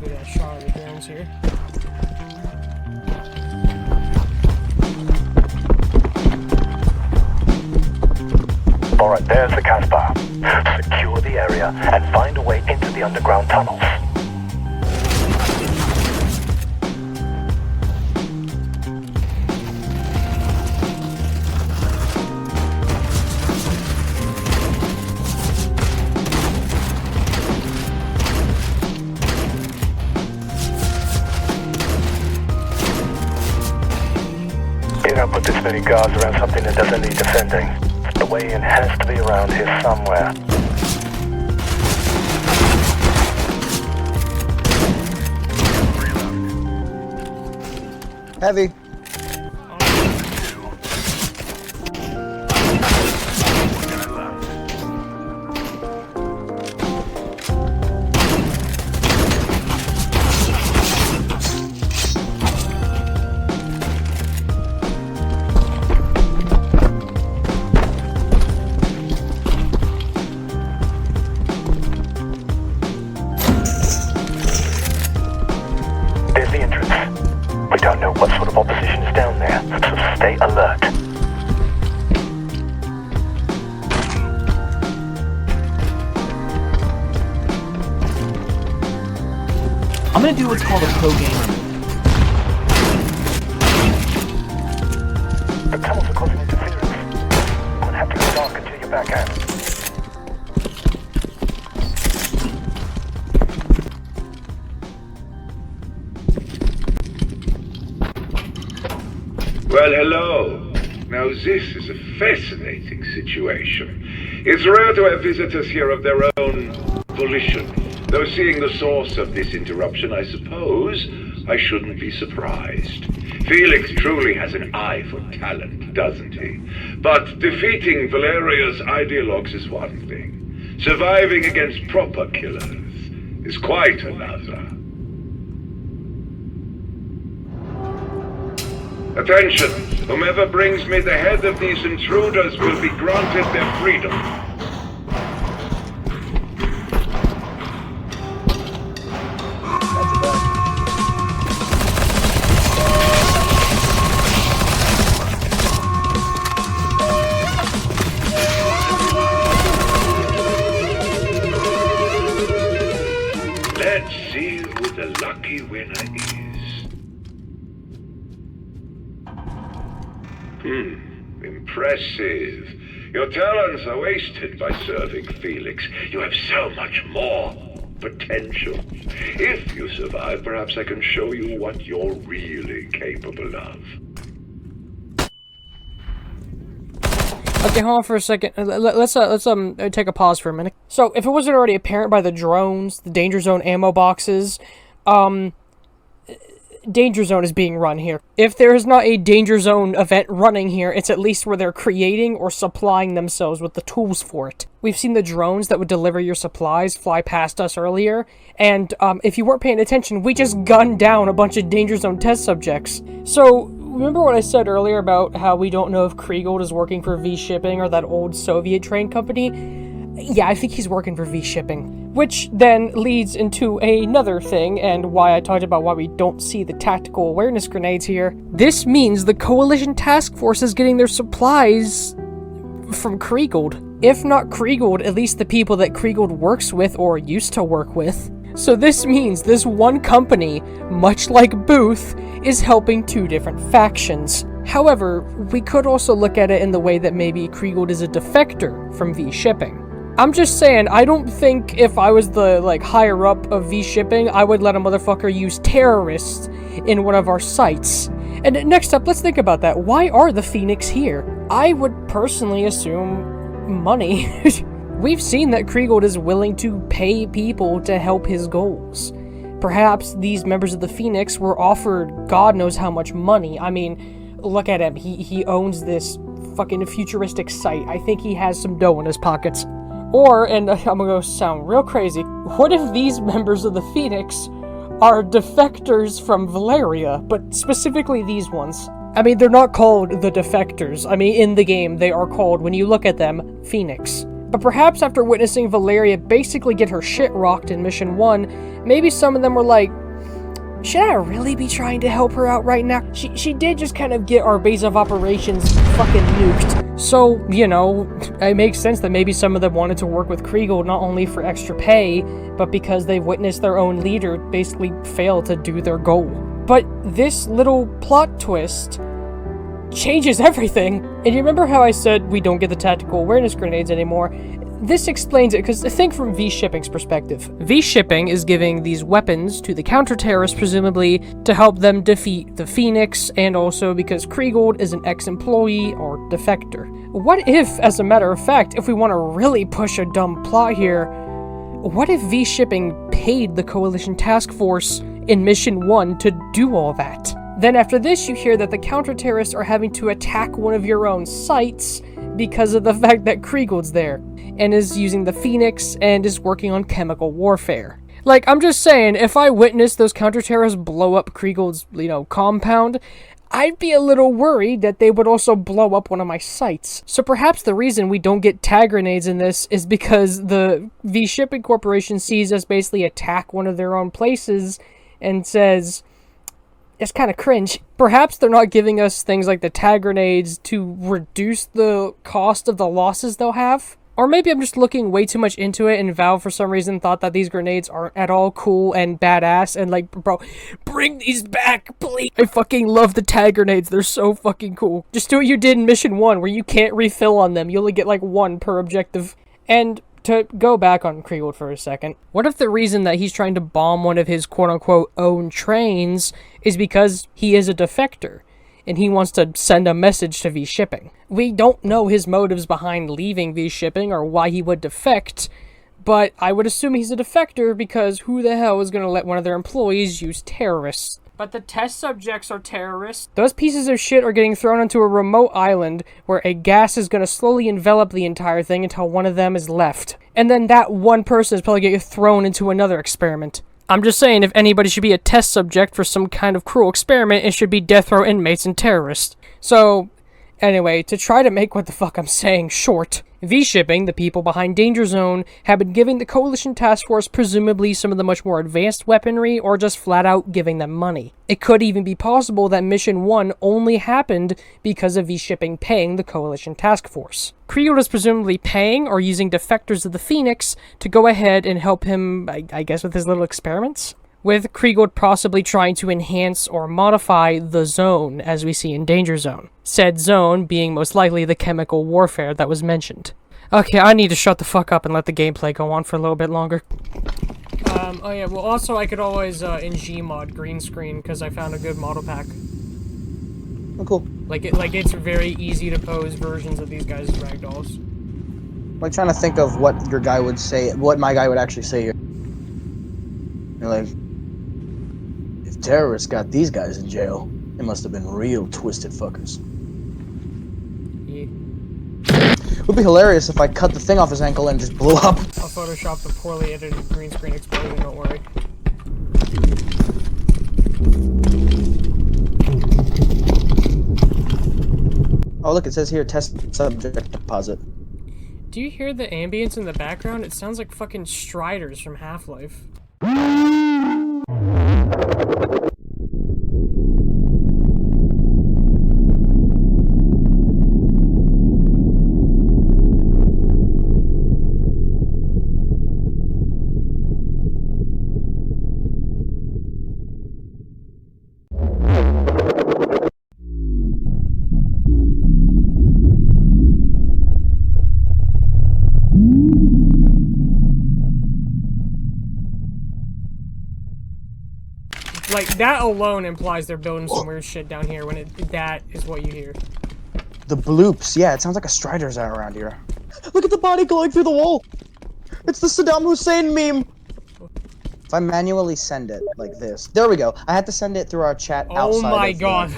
Good at shot of the drones here. Alright, there's the Kasbah. Secure the area and find a way into the underground tunnels. You don't put this many guards around something that doesn't need defending. The way in has to be around here somewhere. Heavy. Alert. I'm gonna do what's called a pro gamer. The tunnels are causing interference. I'm gonna have to go dark until you're back out. Well, hello. Now this is a fascinating situation. It's rare to have visitors here of their own volition. Though seeing the source of this interruption, I suppose I shouldn't be surprised. Felix truly has an eye for talent, doesn't he? But defeating Valeria's ideologues is one thing. Surviving against proper killers is quite another. Attention! Whomever brings me the head of these intruders will be granted their freedom. Let's see who the lucky winner is. Impressive. Your talents are wasted by serving Felix. You have so much more potential. If you survive, perhaps I can show you what you're really capable of. Okay, hold on for a second. Let's take a pause for a minute. So, if it wasn't already apparent by the drones, the Danger Zone ammo boxes, Danger Zone is being run here. If there is not a Danger Zone event running here, it's at least where they're creating or supplying themselves with the tools for it. We've seen the drones that would deliver your supplies fly past us earlier, and if you weren't paying attention, we just gunned down a bunch of Danger Zone test subjects. So, remember what I said earlier about how we don't know if Kriegold is working for V-Shipping or that old Soviet train company? Yeah, I think he's working for V-Shipping. Which then leads into another thing, and why I talked about why we don't see the tactical awareness grenades here. This means the Coalition Task Force is getting their supplies from Kriegold. If not Kriegold, at least the people that Kriegold works with or used to work with. So this means this one company, much like Booth, is helping two different factions. However, we could also look at it in the way that maybe Kriegold is a defector from V-Shipping. I'm just saying, I don't think if I was the, higher up of V-Shipping, I would let a motherfucker use terrorists in one of our sites. And next up, let's think about that. Why are the Phoenix here? I would personally assume money. We've seen that Kriegold is willing to pay people to help his goals. Perhaps these members of the Phoenix were offered God knows how much money. I mean, look at him. He owns this fucking futuristic site. I think he has some dough in his pockets. Or, and I'm gonna sound real crazy, what if these members of the Phoenix are defectors from Valeria, but specifically these ones? I mean, they're not called the defectors. I mean, in the game, they are called, when you look at them, Phoenix. But perhaps after witnessing Valeria basically get her shit rocked in Mission 1, maybe some of them were like, should I really be trying to help her out right now? She did just kind of get our base of operations fucking nuked. So, you know, it makes sense that maybe some of them wanted to work with Kriegold not only for extra pay, but because they've witnessed their own leader basically fail to do their goal. But this little plot twist changes everything. And you remember how I said we don't get the tactical awareness grenades anymore? This explains it, because think from V-Shipping's perspective. V-Shipping is giving these weapons to the counter-terrorists, presumably, to help them defeat the Phoenix, and also because Kriegold is an ex-employee or defector. What if, as a matter of fact, if we want to really push a dumb plot here, what if V-Shipping paid the Coalition Task Force in Mission 1 to do all that? Then after this, you hear that the counter-terrorists are having to attack one of your own sites because of the fact that Kriegold's there, and is using the Phoenix, and is working on chemical warfare. Like, I'm just saying, if I witnessed those counter-terrorists blow up Kriegold's, compound, I'd be a little worried that they would also blow up one of my sites. So perhaps the reason we don't get tag grenades in this is because the V-Shipping Corporation sees us basically attack one of their own places, and says, it's kind of cringe. Perhaps they're not giving us things like the tag grenades to reduce the cost of the losses they'll have. Or maybe I'm just looking way too much into it, and Valve for some reason thought that these grenades aren't at all cool and badass, and like, bro, bring these back, please. I fucking love the tag grenades. They're so fucking cool. Just do what you did in Mission 1, where you can't refill on them. You only get like one per objective. And to go back on Kriegold for a second, what if the reason that he's trying to bomb one of his quote-unquote own trains is because he is a defector, and he wants to send a message to V-Shipping? We don't know his motives behind leaving V-Shipping or why he would defect, but I would assume he's a defector because who the hell is going to let one of their employees use terrorists? But the test subjects are terrorists. Those pieces of shit are getting thrown onto a remote island where a gas is going to slowly envelop the entire thing until one of them is left. And then that one person is probably going to get thrown into another experiment. I'm just saying, if anybody should be a test subject for some kind of cruel experiment, it should be death row inmates and terrorists. So, anyway, to try to make what the fuck I'm saying short, V-Shipping, the people behind Danger Zone, have been giving the Coalition Task Force presumably some of the much more advanced weaponry, or just flat out giving them money. It could even be possible that Mission 1 only happened because of V-Shipping paying the Coalition Task Force. Kriegold is presumably paying, or using defectors of the Phoenix to go ahead and help him, I guess, with his little experiments? With Kriegold possibly trying to enhance or modify the zone, as we see in Danger Zone. Said zone being most likely the chemical warfare that was mentioned. Okay, I need to shut the fuck up and let the gameplay go on for a little bit longer. Oh yeah, well also I could always in Gmod green screen, because I found a good model pack. Oh, cool. Like it's very easy to pose versions of these guys as ragdolls. Like trying to think of what your guy would say, what my guy would actually say here. You're like, if terrorists got these guys in jail, they must have been real twisted fuckers. Yeah. It would be hilarious if I cut the thing off his ankle and just blew up. I'll Photoshop the poorly edited green screen explosion, don't worry. Oh look, it says here, test subject deposit. Do you hear the ambience in the background? It sounds like fucking Striders from Half-Life. Like, that alone implies they're building some weird shit down here when that is what you hear. The bloops, yeah, it sounds like a Strider's out around here. Look at the body glowing through the wall! It's the Saddam Hussein meme! If I manually send it like this. There we go. I had to send it through our chat outside. Oh my god.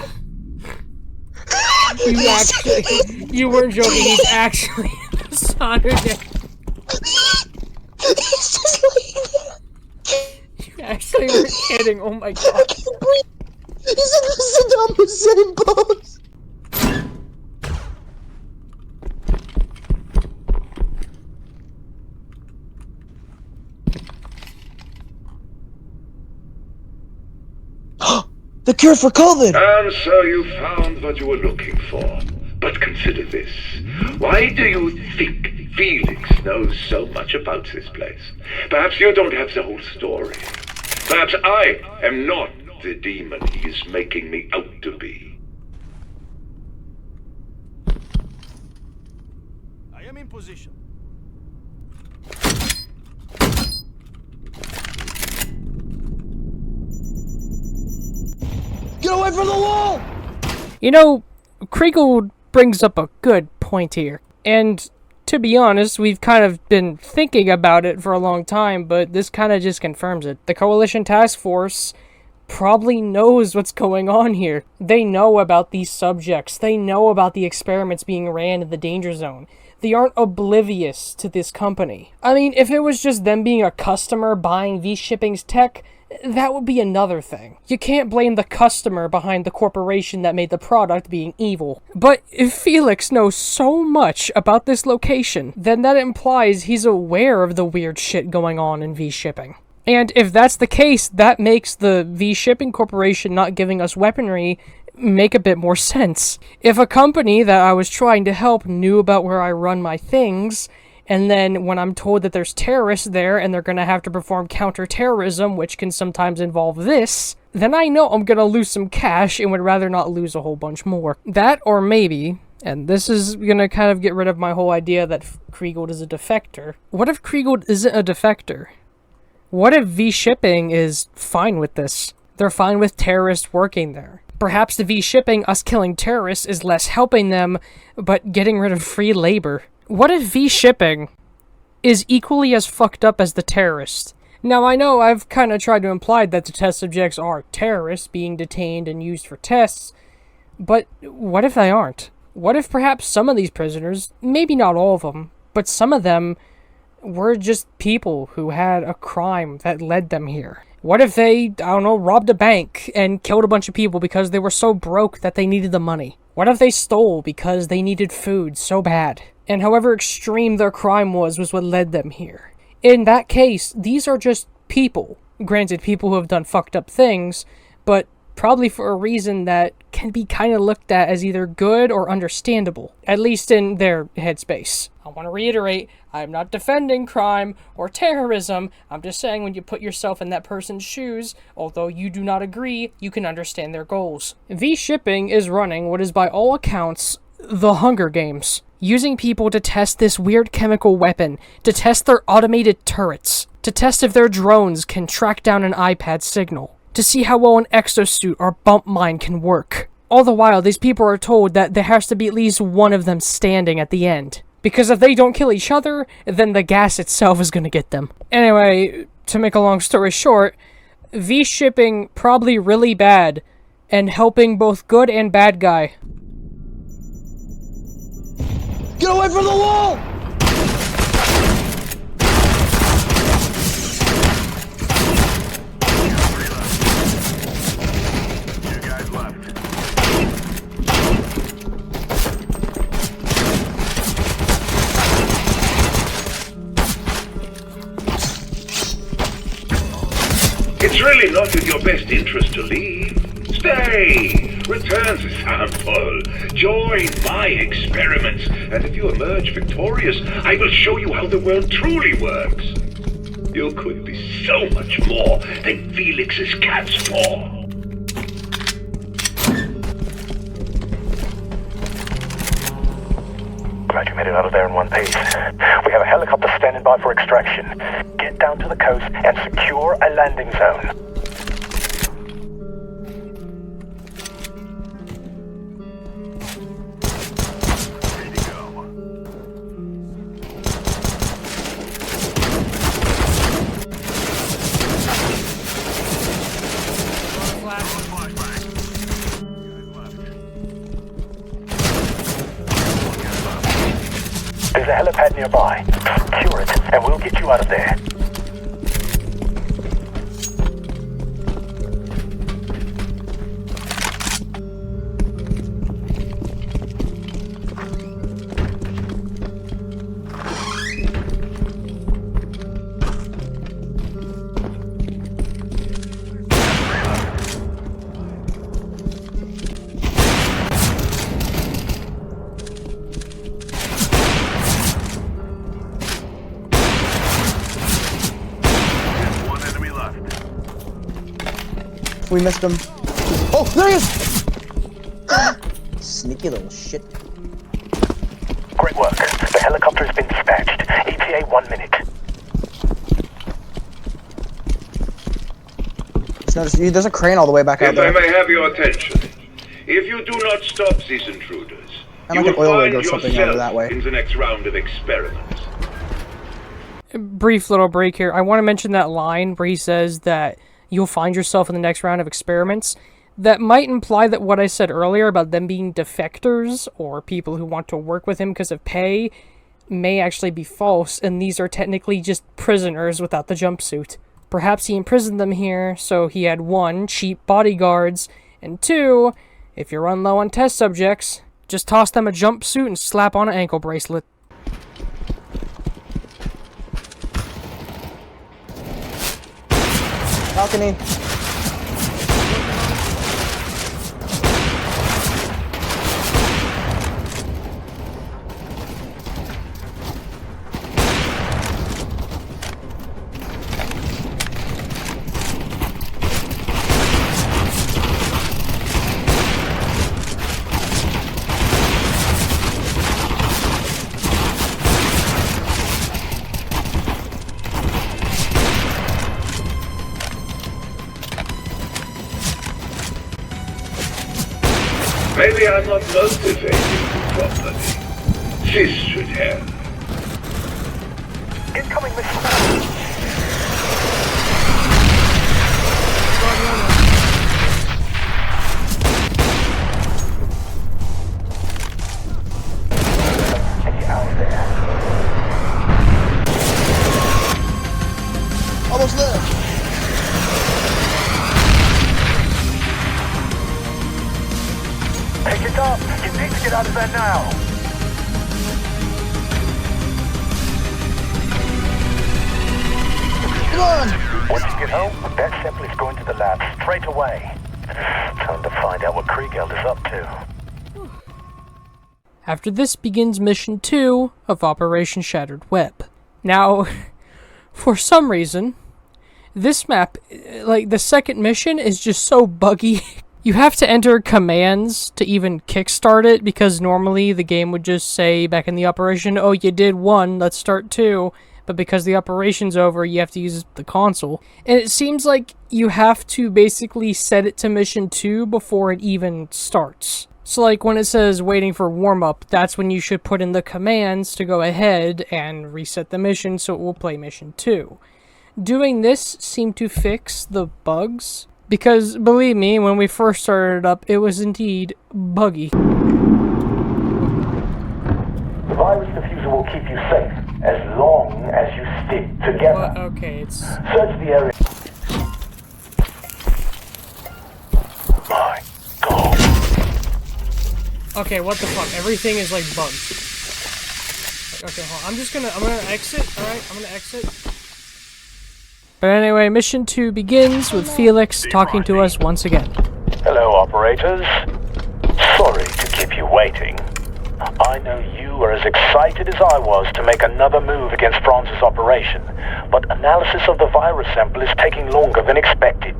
You actually... You weren't joking, he's actually soldered it. He's just like... You actually were kidding, oh my god. He's in the Saddam Hussein pose! The cure for COVID! And so you found what you were looking for. But consider this. Why do you think Felix knows so much about this place? Perhaps you don't have the whole story. Perhaps I am not the demon he is making me out to be. I am in position. Get away from the wall! You know, Kriegel brings up a good point here. And to be honest, we've kind of been thinking about it for a long time, but this kind of just confirms it. The Coalition Task Force probably knows what's going on here. They know about these subjects. They know about the experiments being ran in the danger zone. They aren't oblivious to this company. I mean, if it was just them being a customer buying V-Shipping's tech, that would be another thing. You can't blame the customer behind the corporation that made the product being evil. But if Felix knows so much about this location, then that implies he's aware of the weird shit going on in V-Shipping. And if that's the case, that makes the V-Shipping Corporation not giving us weaponry make a bit more sense. If a company that I was trying to help knew about where I run my things, and then when I'm told that there's terrorists there and they're gonna have to perform counter-terrorism, which can sometimes involve this, then I know I'm gonna lose some cash and would rather not lose a whole bunch more. That, or maybe, and this is gonna kind of get rid of my whole idea that Kriegel is a defector. What if Kriegel isn't a defector? What if V-Shipping is fine with this? They're fine with terrorists working there. Perhaps the V-Shipping, us killing terrorists, is less helping them, but getting rid of free labor. What if V-Shipping is equally as fucked up as the terrorists? Now, I know I've kind of tried to imply that the test subjects are terrorists being detained and used for tests, but what if they aren't? What if perhaps some of these prisoners, maybe not all of them, but some of them were just people who had a crime that led them here? What if they, I don't know, robbed a bank and killed a bunch of people because they were so broke that they needed the money? What if they stole because they needed food so bad? And however extreme their crime was what led them here. In that case, these are just people. Granted, people who have done fucked up things, but probably for a reason that can be kind of looked at as either good or understandable, at least in their headspace. I want to reiterate, I'm not defending crime or terrorism. I'm just saying when you put yourself in that person's shoes, although you do not agree, you can understand their goals. V-Shipping is running what is by all accounts the Hunger Games, using people to test this weird chemical weapon, to test their automated turrets, to test if their drones can track down an iPad signal, to see how well an exosuit or bump mine can work. All the while, these people are told that there has to be at least one of them standing at the end. Because if they don't kill each other, then the gas itself is gonna get them. Anyway, to make a long story short, V-shipping probably really bad, and helping both good and bad guy. Get away from the wall! It's really not in your best interest to leave. Stay! Return the sample. Join my experiments, and if you emerge victorious, I will show you how the world truly works. You could be so much more than Felix's cat's paw. Glad you made it out of there in one piece. We have a helicopter standing by for extraction. Get down to the coast and secure a landing zone. There's a helipad nearby. Secure it, and we'll get you out of there. We missed him. Oh, there he is! Sneaky little shit. Great work. The helicopter has been dispatched. ETA 1 minute. There's a crane all the way back out If I there. may have your attention, if you do not stop these intruders, And you like an will oil rig find or something over that yourself way. in the next round of experiments. Brief little break here. I want to mention that line where he says that you'll find yourself in the next round of experiments. That might imply that what I said earlier about them being defectors, or people who want to work with him because of pay, may actually be false, and these are technically just prisoners without the jumpsuit. Perhaps he imprisoned them here, so he had 1, cheap bodyguards, and 2, if you run low on test subjects, just toss them a jumpsuit and slap on an ankle bracelet. Balcony. Maybe I'm not motivated properly. This should help. Incoming missile. Almost there. Pick it up. You need to get out of there now. Come on. Once you get home, that sample is going to the lab straight away. Time to find out what Kriegeld is up to. After this begins Mission 2 of Operation Shattered Web. Now, for some reason, this map, like the second mission, is just so buggy. You have to enter commands to even kickstart it, because normally the game would just say back in the operation, oh, you did 1, let's start 2. but because the operation's over, you have to use the console. And it seems like you have to basically set it to mission 2 before it even starts. So like when it says waiting for warm-up, that's when you should put in the commands to go ahead and reset the mission so it will play mission 2. Doing this seemed to fix the bugs, because believe me, when we first started it up, it was indeed buggy. The virus diffuser will keep you safe as long as you stick together. Well, okay, it's... Search the area. My God. Okay, what the fuck? Everything is like bugged. Okay, hold on. I'm gonna exit, alright? I'm gonna exit. But anyway, mission 2 begins with Felix talking to us once again. Hello, operators. Sorry to keep you waiting. I know you are as excited as I was to make another move against France's operation, but analysis of the virus sample is taking longer than expected.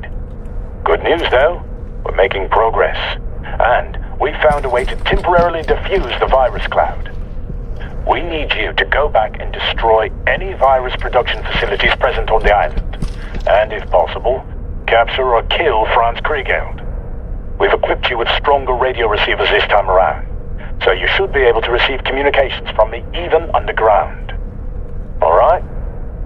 Good news, though. We're making progress. And we found a way to temporarily diffuse the virus cloud. We need you to go back and destroy any virus production facilities present on the island. And if possible, capture or kill Franz Kriegeld. We've equipped you with stronger radio receivers this time around, so you should be able to receive communications from me even underground. Alright?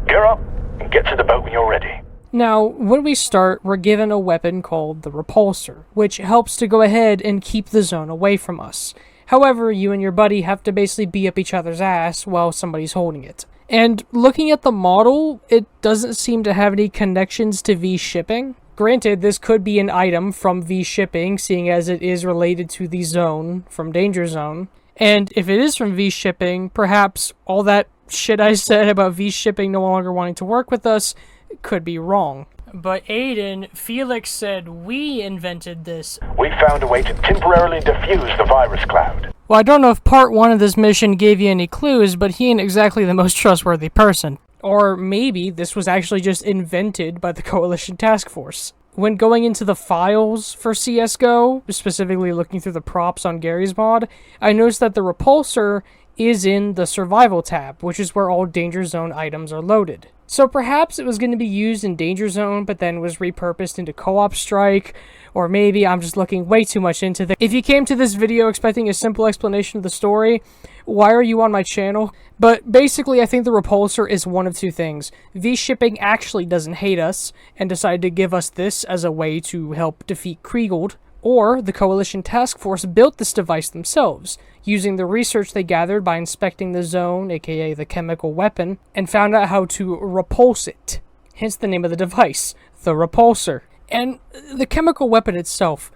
Gear up and get to the boat when you're ready. Now, when we start, we're given a weapon called the Repulsor, which helps to go ahead and keep the zone away from us. However, you and your buddy have to basically beat up each other's ass while somebody's holding it. And looking at the model, it doesn't seem to have any connections to V-Shipping. Granted, this could be an item from V-Shipping, seeing as it is related to the zone from Danger Zone. And if it is from V-Shipping, perhaps all that shit I said about V-Shipping no longer wanting to work with us could be wrong. But Aiden, Felix said we invented this. We found a way to temporarily diffuse the virus cloud. Well, I don't know if part 1 of this mission gave you any clues, but he ain't exactly the most trustworthy person. Or maybe this was actually just invented by the Coalition Task Force. When going into the files for CSGO, specifically looking through the props on Gary's mod, I noticed that the Repulsor is in the Survival tab, which is where all Danger Zone items are loaded. So perhaps it was going to be used in Danger Zone, but then was repurposed into Co-op Strike, or maybe I'm just looking way too much into this. If you came to this video expecting a simple explanation of the story, why are you on my channel? But basically, I think the Repulsor is one of two things. V-Shipping actually doesn't hate us, and decided to give us this as a way to help defeat Kriegeld, or the Coalition Task Force built this device themselves, using the research they gathered by inspecting the zone, aka the chemical weapon, and found out how to repulse it. Hence the name of the device, the Repulsor. And the chemical weapon itself,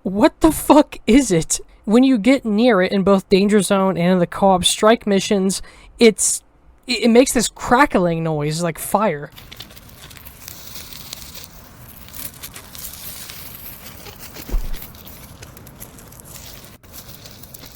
what the fuck is it? When you get near it in both Danger Zone and in the Co-op Strike missions, it makes this crackling noise like fire.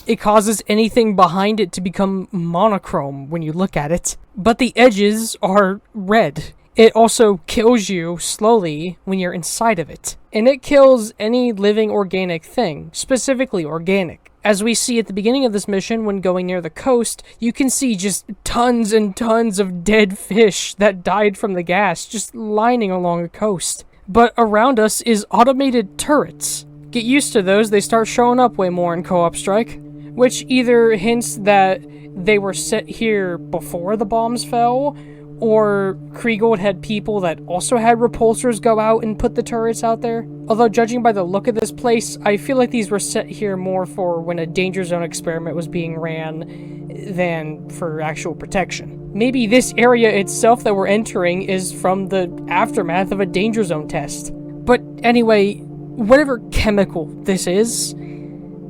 It causes anything behind it to become monochrome when you look at it. But the edges are red. It also kills you slowly when you're inside of it. And it kills any living organic thing, specifically organic. As we see at the beginning of this mission, when going near the coast, you can see just tons and tons of dead fish that died from the gas just lining along the coast. But around us is automated turrets. Get used to those, they start showing up way more in Co-op Strike. Which either hints that they were set here before the bombs fell, or Kriegeld had people that also had repulsors go out and put the turrets out there. Although judging by the look of this place, I feel like these were set here more for when a Danger Zone experiment was being ran than for actual protection. Maybe this area itself that we're entering is from the aftermath of a Danger Zone test. But anyway, whatever chemical this is,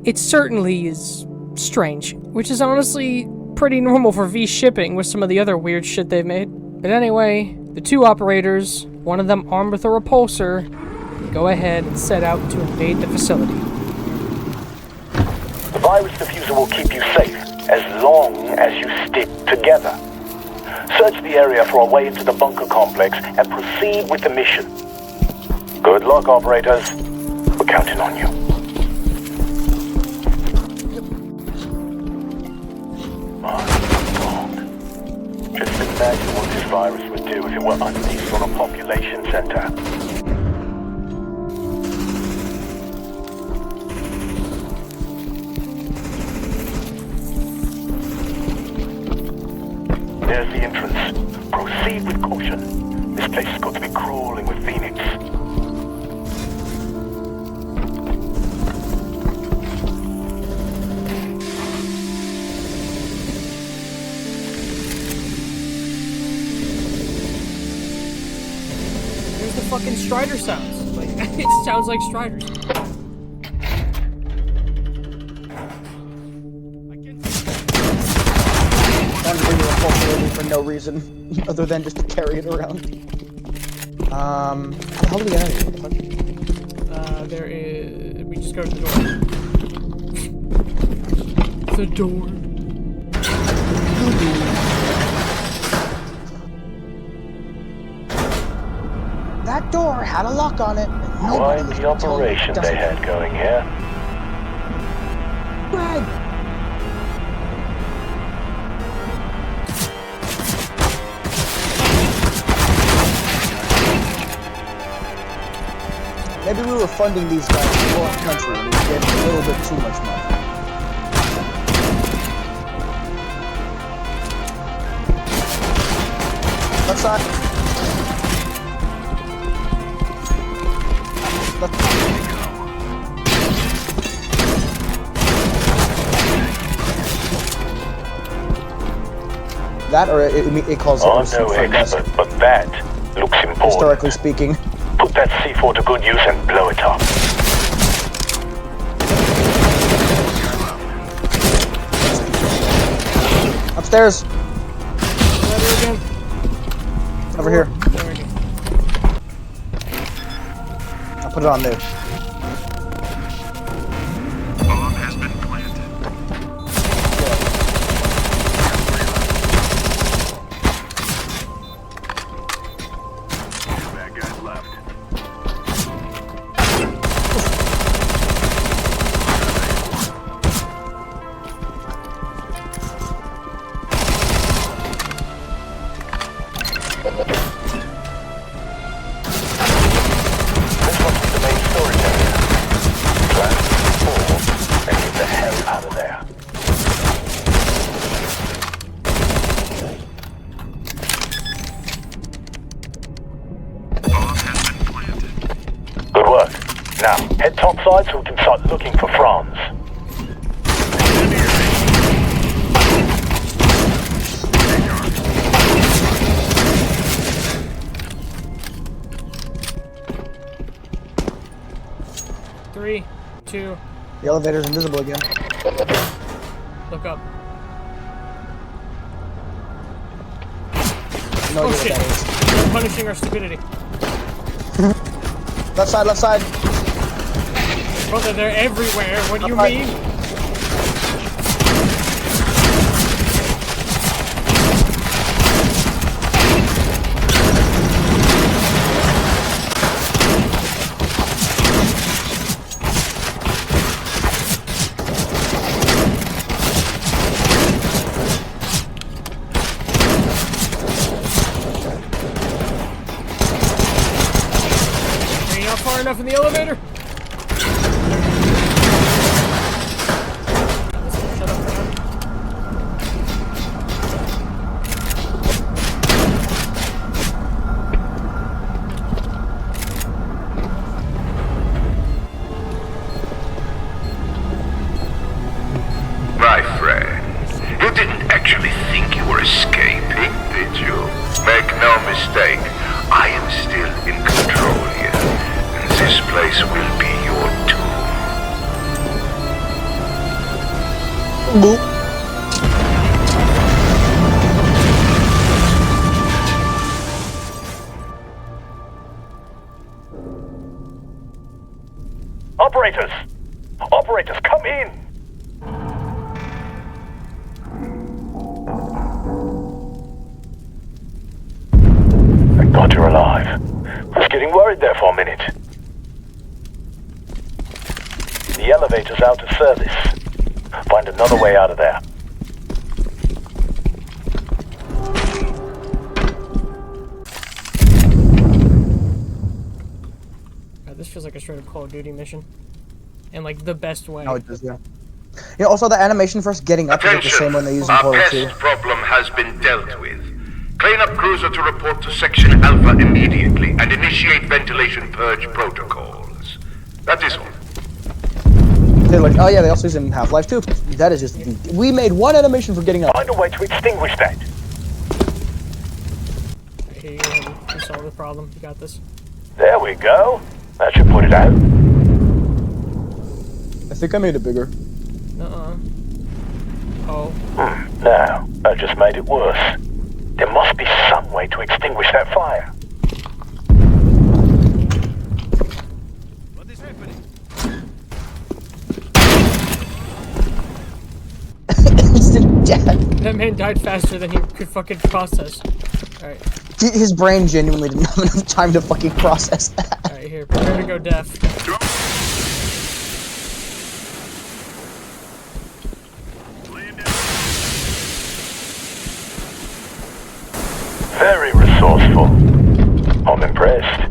it certainly is strange, which is honestly pretty normal for V-Shipping with some of the other weird shit they've made. But anyway, the two operators, one of them armed with a repulsor, go ahead and set out to invade the facility. The virus diffuser will keep you safe as long as you stick together. Search the area for a way into the bunker complex and proceed with the mission. Good luck, operators. We're counting on you. Just imagine what virus would do if it were unleashed on a population center. There's the entrance. Proceed with caution. This place has got to be crawling with Phoenix. There's the fucking Strider sounds. Like, it sounds like Striders. For no reason other than just to carry it around. How the hell do we get out of here? What the fuck? There is. We just go to the door. The door. That door had a lock on it. Quite the operation they had going here. Greg! Maybe we were funding these guys in a foreign country and we gave them a little bit too much money. Left side. That or it calls it. I'm no expert, but that looks important. Historically speaking. Put that C4 to good use and blow it up. Upstairs. Over here. I'll put it on there. Bomb has been planted. Bad guys left. Head topside so we can start looking for Franz. Three, two. The elevator's invisible again. Look up. No oh idea shit! what that is. They're punishing our stupidity. Left side, left side. Brother, they're everywhere. What do you mean? Are you not far enough in the elevator? My friend, you didn't actually think you were escaping, did you? Make no mistake, I am still in control here, and this place will be your tomb. Boop. Operators! Operators, come in! Thank God you're alive. I was getting worried there for a minute. The elevator's out of service. Find another way out of there. feels like a straight up Call of Duty mission. And like the best way. Oh, it does, yeah. Yeah, also the animation for us getting up is like the same one they use in Our Portal pest 2. problem has been dealt with. Cleanup crews are to report to Section Alpha immediately and initiate ventilation purge protocols. That is all. They're like, oh yeah, they also use it in Half-Life 2. That is just... We made one animation for getting up. Find a way to extinguish that. Right, here you go. You solve the problem. You got this. There we go. That should put it out. I think I made it bigger. Oh. No, that just made it worse. There must be some way to extinguish that fire. What is happening? That man died faster than he could fucking process. Alright. His brain genuinely didn't have enough time to fucking process that. Alright, here. Prepare to go deaf. Very resourceful. I'm impressed.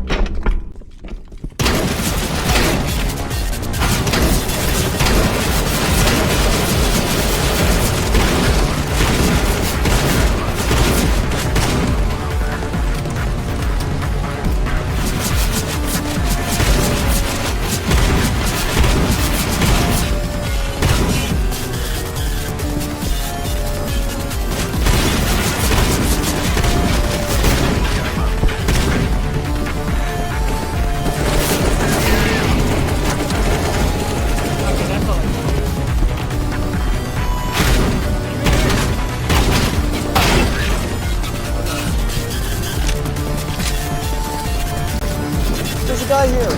There's a guy here.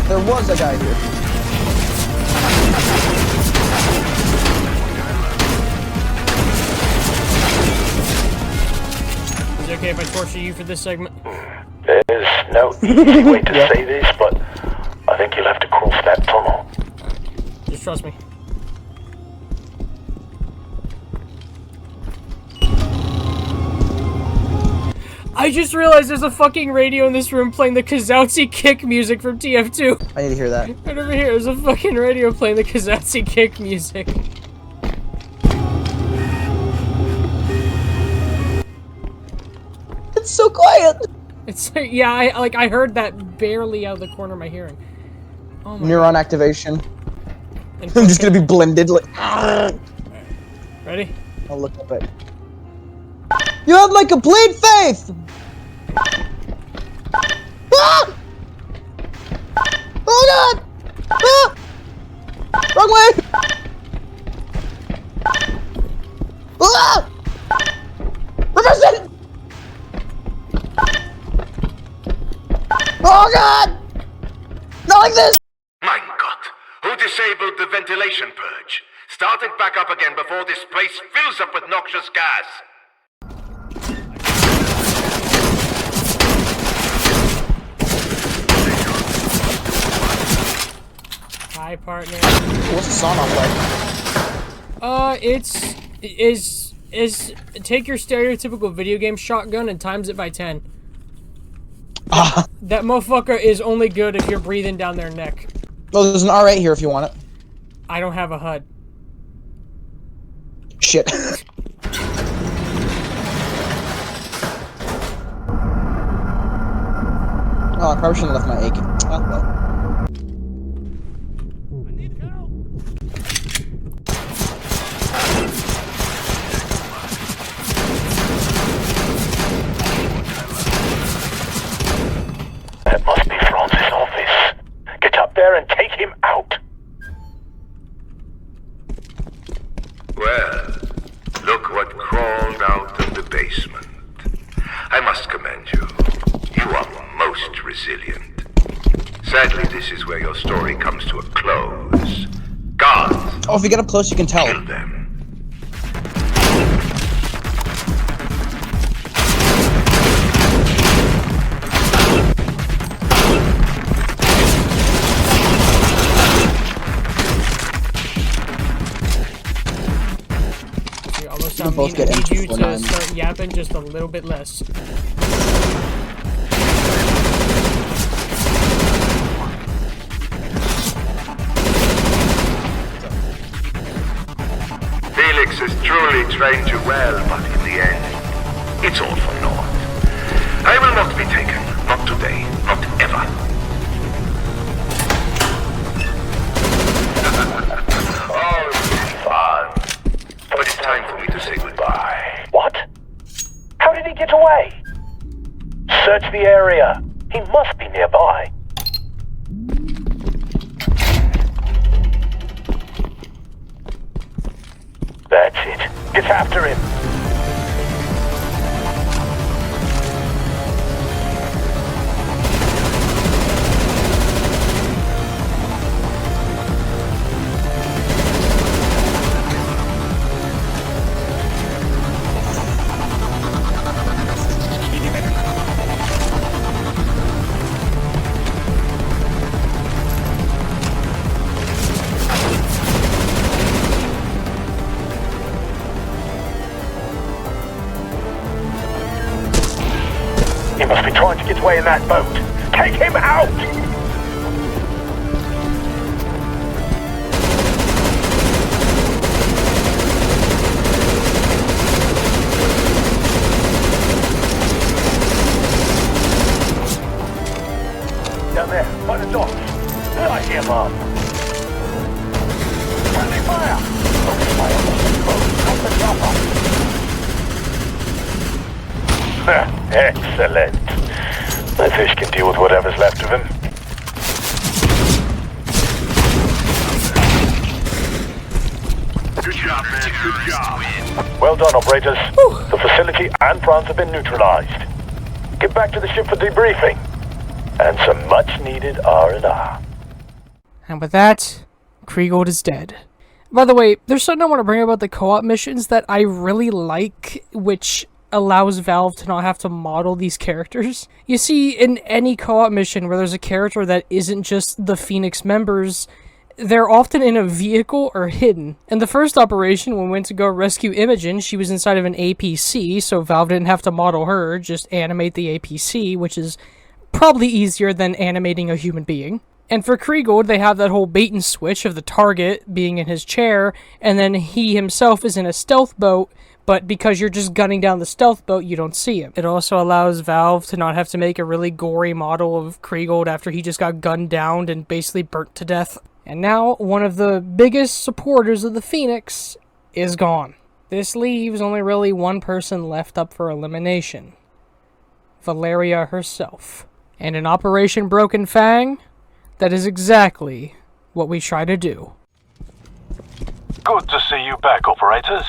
There was a guy here. Is it okay if I torture you for this segment? There's no easy way to say this, but I think you'll have to cross that tunnel. Just trust me. I just realized there's a fucking radio in this room playing the Kazatsi Kick music from TF2. I need to hear that. Right over here, there's a fucking radio playing the Kazatsi Kick music. It's so quiet. It's yeah, I heard that barely out of the corner of my hearing. Oh my Neuron activation. I'm just gonna be blended like. Ready? I'll look up it. You have my complete faith! Ah! Oh god! Ah! Wrong way! Ah! Reverse it! Oh god! Not like this! My God! Who disabled the ventilation purge? Start it back up again before this place fills up with noxious gas! Hi, partner. What's the song on play? Is take your stereotypical video game shotgun and times it by 10. That motherfucker is only good if you're breathing down their neck. Oh, there's an R8 here if you want it. I don't have a HUD. Shit. Oh, I probably shouldn't have left my AK. Oh, well. That must be Franz's office. Get up there and take him out. Well, look what crawled out of the basement. I must commend you. You are most resilient. Sadly, this is where your story comes to a close. Guards! Oh, if you get up close, you can tell. Kill them. both get I need you to M249. start yapping just a little bit less. Felix has truly trained you well, but in the end, it's all for naught. I will not be taken. Not today. Not ever. Oh, fun. But it's time for me to say goodbye. What? How did he get away? Search the area. He must be nearby. That's it. Get after him. He must be trying to get away in that boat. Take him out! Down there, by the docks. Light him up. Friendly fire! Focus fire on the boat. Cut the chopper. Excellent. The fish can deal with whatever's left of him. Good job, man. Good job. Well done, operators. The facility and France have been neutralized. Get back to the ship for debriefing. And some much-needed R&R. And with that, Kriegold is dead. By the way, there's something I want to bring up about the co-op missions that I really like, which allows Valve to not have to model these characters. You see, in any co-op mission where there's a character that isn't just the Phoenix members, they're often in a vehicle or hidden. In the first operation, when we went to go rescue Imogen, she was inside of an APC, so Valve didn't have to model her, just animate the APC, which is probably easier than animating a human being. And for Kriegold, they have that whole bait and switch of the target being in his chair, and then he himself is in a stealth boat, but because you're just gunning down the stealth boat, you don't see him. It also allows Valve to not have to make a really gory model of Kriegold after he just got gunned down and basically burnt to death. And now, one of the biggest supporters of the Phoenix is gone. This leaves only really one person left up for elimination. Valeria herself. And in Operation Broken Fang, that is exactly what we try to do. Good to see you back, operators.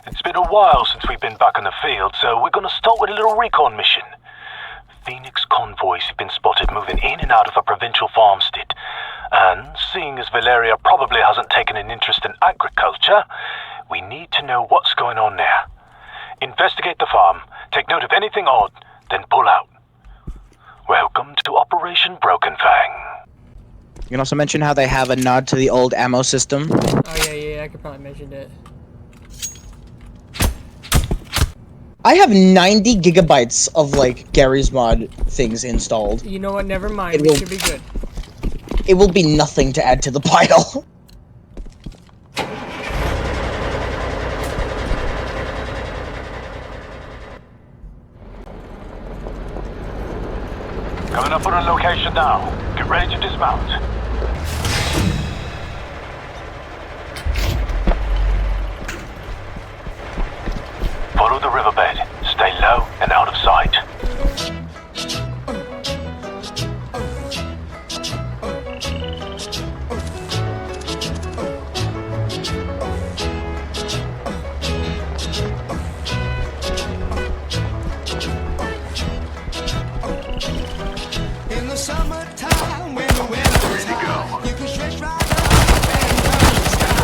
It's been a while since we've been back in the field, so we're going to start with a little recon mission. Phoenix convoys have been spotted moving in and out of a provincial farmstead, and seeing as Valeria probably hasn't taken an interest in agriculture, we need to know what's going on there. Investigate the farm, take note of anything odd, then pull out. Welcome to Operation Broken Fang. You can also mention how they have a nod to the old ammo system. Oh yeah, I could probably mention it. I have 90 gigabytes of, like, Gary's Mod things installed. You know what, never mind, we should be good. It will be nothing to add to the pile. Coming up on a location now. Get ready to dismount. Follow the riverbed. Stay low and out of sight. In the summertime, when the weather is hot, you can stretch right up and down the sky.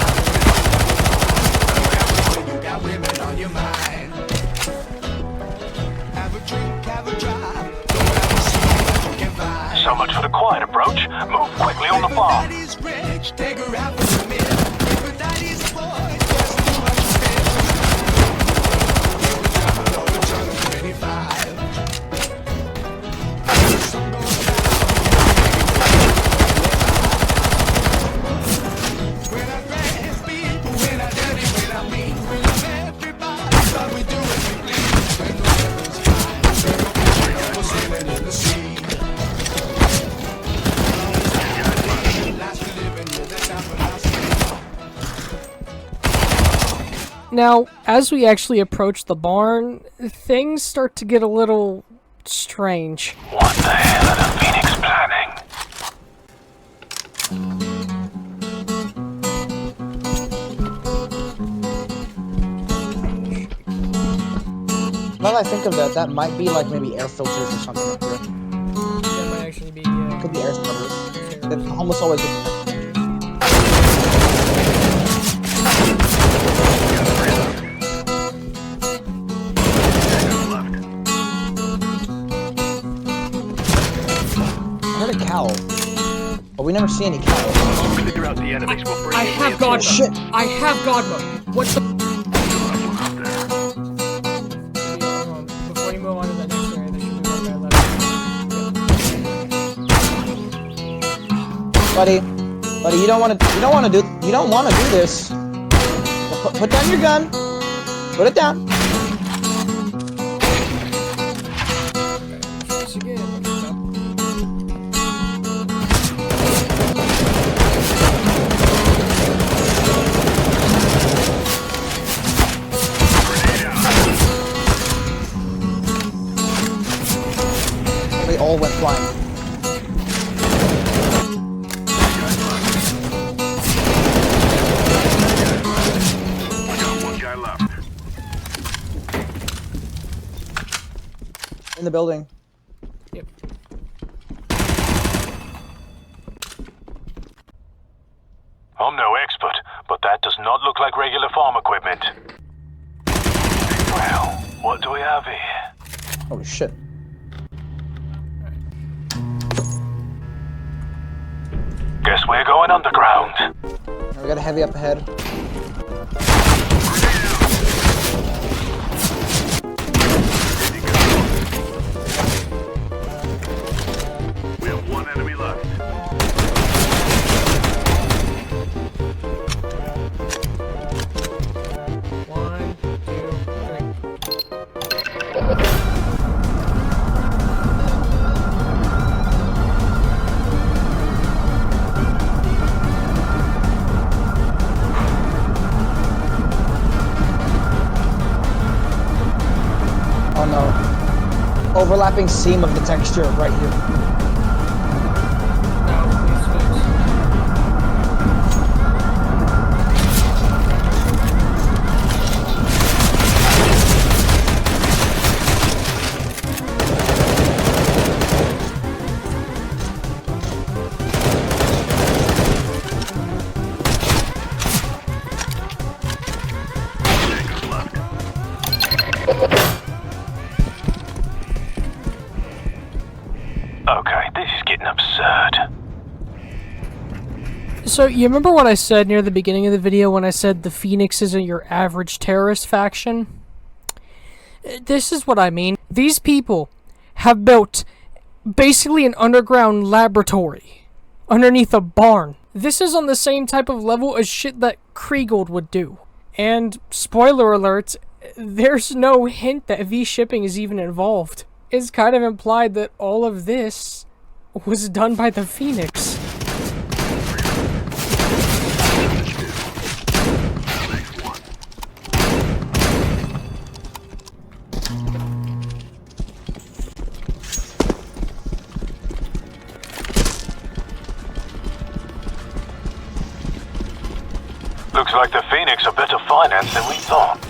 When you got women on your mind, have a drink, have a drive, go out and see what you can find. So much for the quiet approach. Move quickly on the farm. Everybody's rich, take her out for a meal. Everybody's boy, just do what you feel. Now, as we actually approach the barn, things start to get a little strange. What the hell are the Phoenix planning? Now that I think of that, that might be like maybe air filters or something up here. That might actually be. Could be air scrubbers. They almost always get. I heard a cow, but we never see any cows. I have God mode. Shit. I have God mode. What's the? Before you move on to the next area, there should be one guy left. Buddy, you don't want to do this. Put down your gun. Put it down. They all went flying. In the building. Yep. I'm no expert, but that does not look like regular farm equipment. Well, what do we have here? Oh shit. Guess we're going underground. We got a heavy up ahead. We have one enemy left. One, two, Oh no. Overlapping seam of the texture right here. Okay, this is getting absurd. So, you remember what I said near the beginning of the video when I said the Phoenix isn't your average terrorist faction? This is what I mean. These people have built basically an underground laboratory underneath a barn. This is on the same type of level as shit that Kriegel would do. And, spoiler alert, there's no hint that V-shipping is even involved. It's kind of implied that all of this was done by the Phoenix. Looks like the Phoenix are better financed than we thought.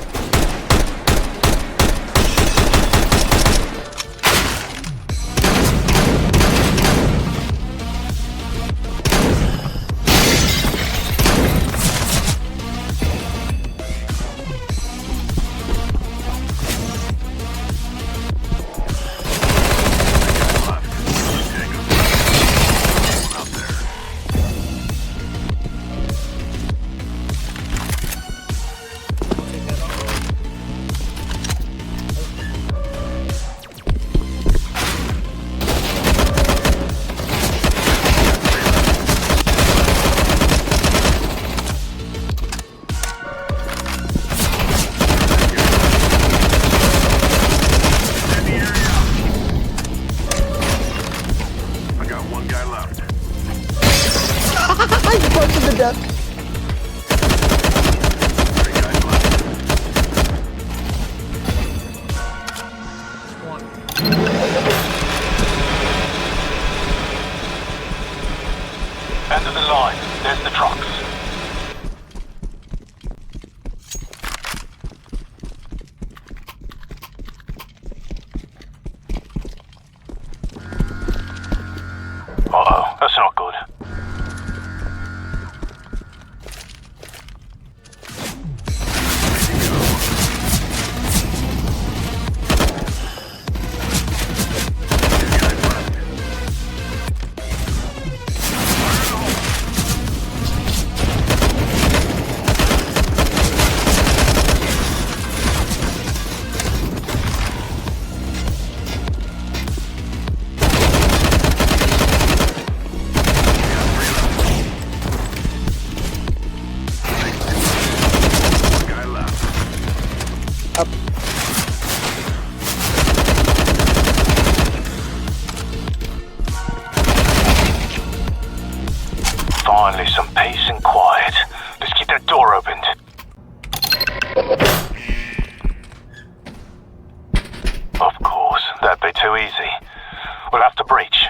have to breach.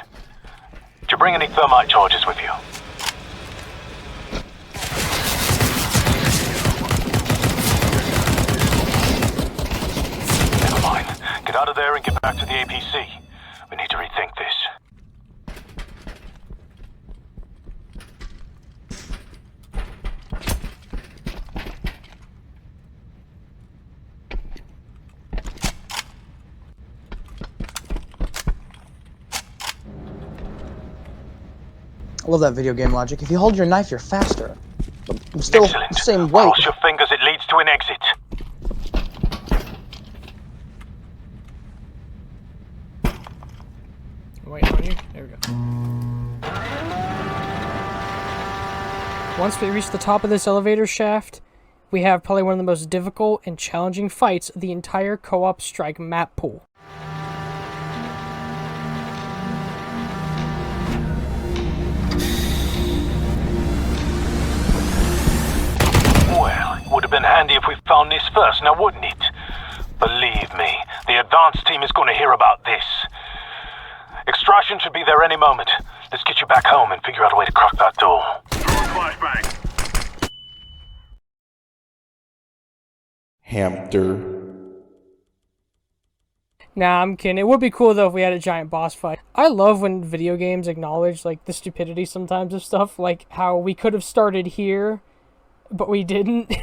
Do you bring any thermite charges with you? Never mind. Get out of there and get back to the APC. We need to rethink this. I love that video game logic. If you hold your knife, you're faster. But still Excellent. the same weight. Cross your fingers, it leads to an exit. Wait on you. There we go. Once we reach the top of this elevator shaft, we have probably one of the most difficult and challenging fights of the entire co-op strike map pool. Well, it would have been handy if we found this first, now wouldn't it? Believe me, the advanced team is going to hear about this. Extraction should be there any moment. Let's get you back home and figure out a way to crack that door. Hamster. Nah, I'm kidding. It would be cool though if we had a giant boss fight. I love when video games acknowledge like the stupidity sometimes of stuff, like how we could have started here, but we didn't.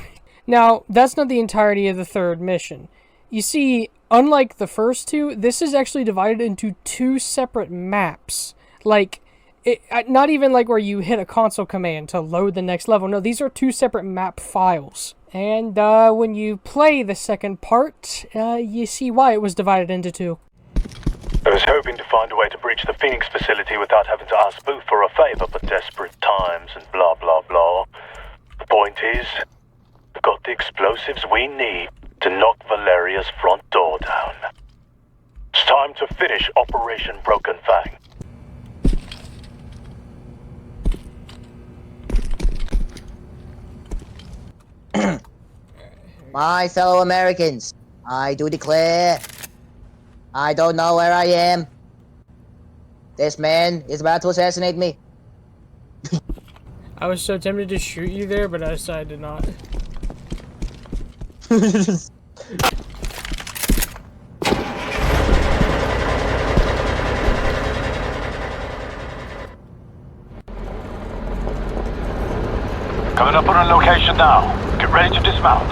Now, that's not the entirety of the third mission. You see, unlike the first two, this is actually divided into two separate maps. Like, not even like where you hit a console command to load the next level. No, these are two separate map files. And when you play the second part, you see why it was divided into two. I was hoping to find a way to breach the Phoenix facility without having to ask Booth for a favor, but desperate times and blah blah blah. The point is, we've got the explosives we need to knock Valeria's front door down. It's time to finish Operation Broken Fang. My fellow Americans, I do declare, I don't know where I am. This man is about to assassinate me. I was so tempted to shoot you there, but I decided not. Coming up on a location now. Get ready to dismount.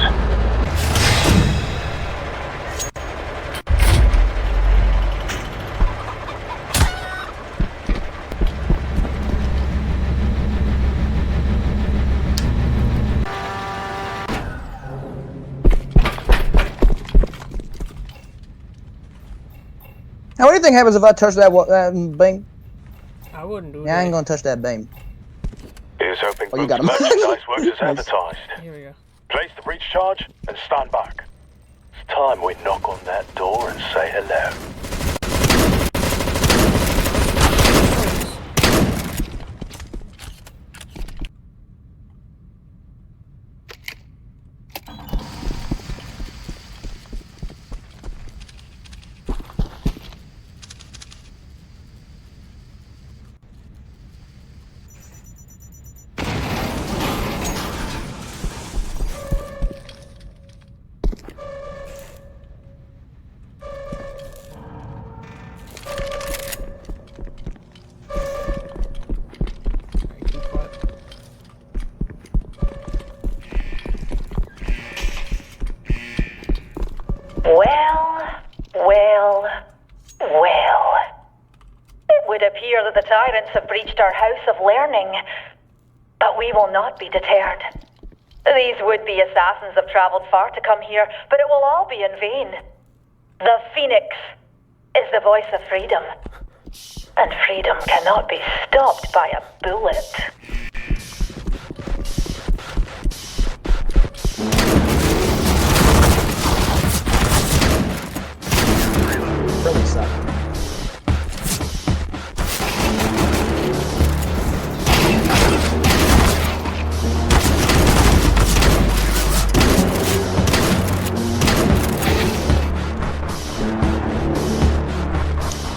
Now, what do you think happens if I touch that beam? I wouldn't do it. Yeah, I ain't gonna touch that beam. Here's hoping Oh, you got him. merchandise works as advertised. Here we go. Place the breach charge and stand back. It's time we knock on that door and say hello. Well. It would appear that the tyrants have breached our house of learning, but we will not be deterred. These would-be assassins have travelled far to come here, but it will all be in vain. The Phoenix is the voice of freedom, and freedom cannot be stopped by a bullet. Really suck.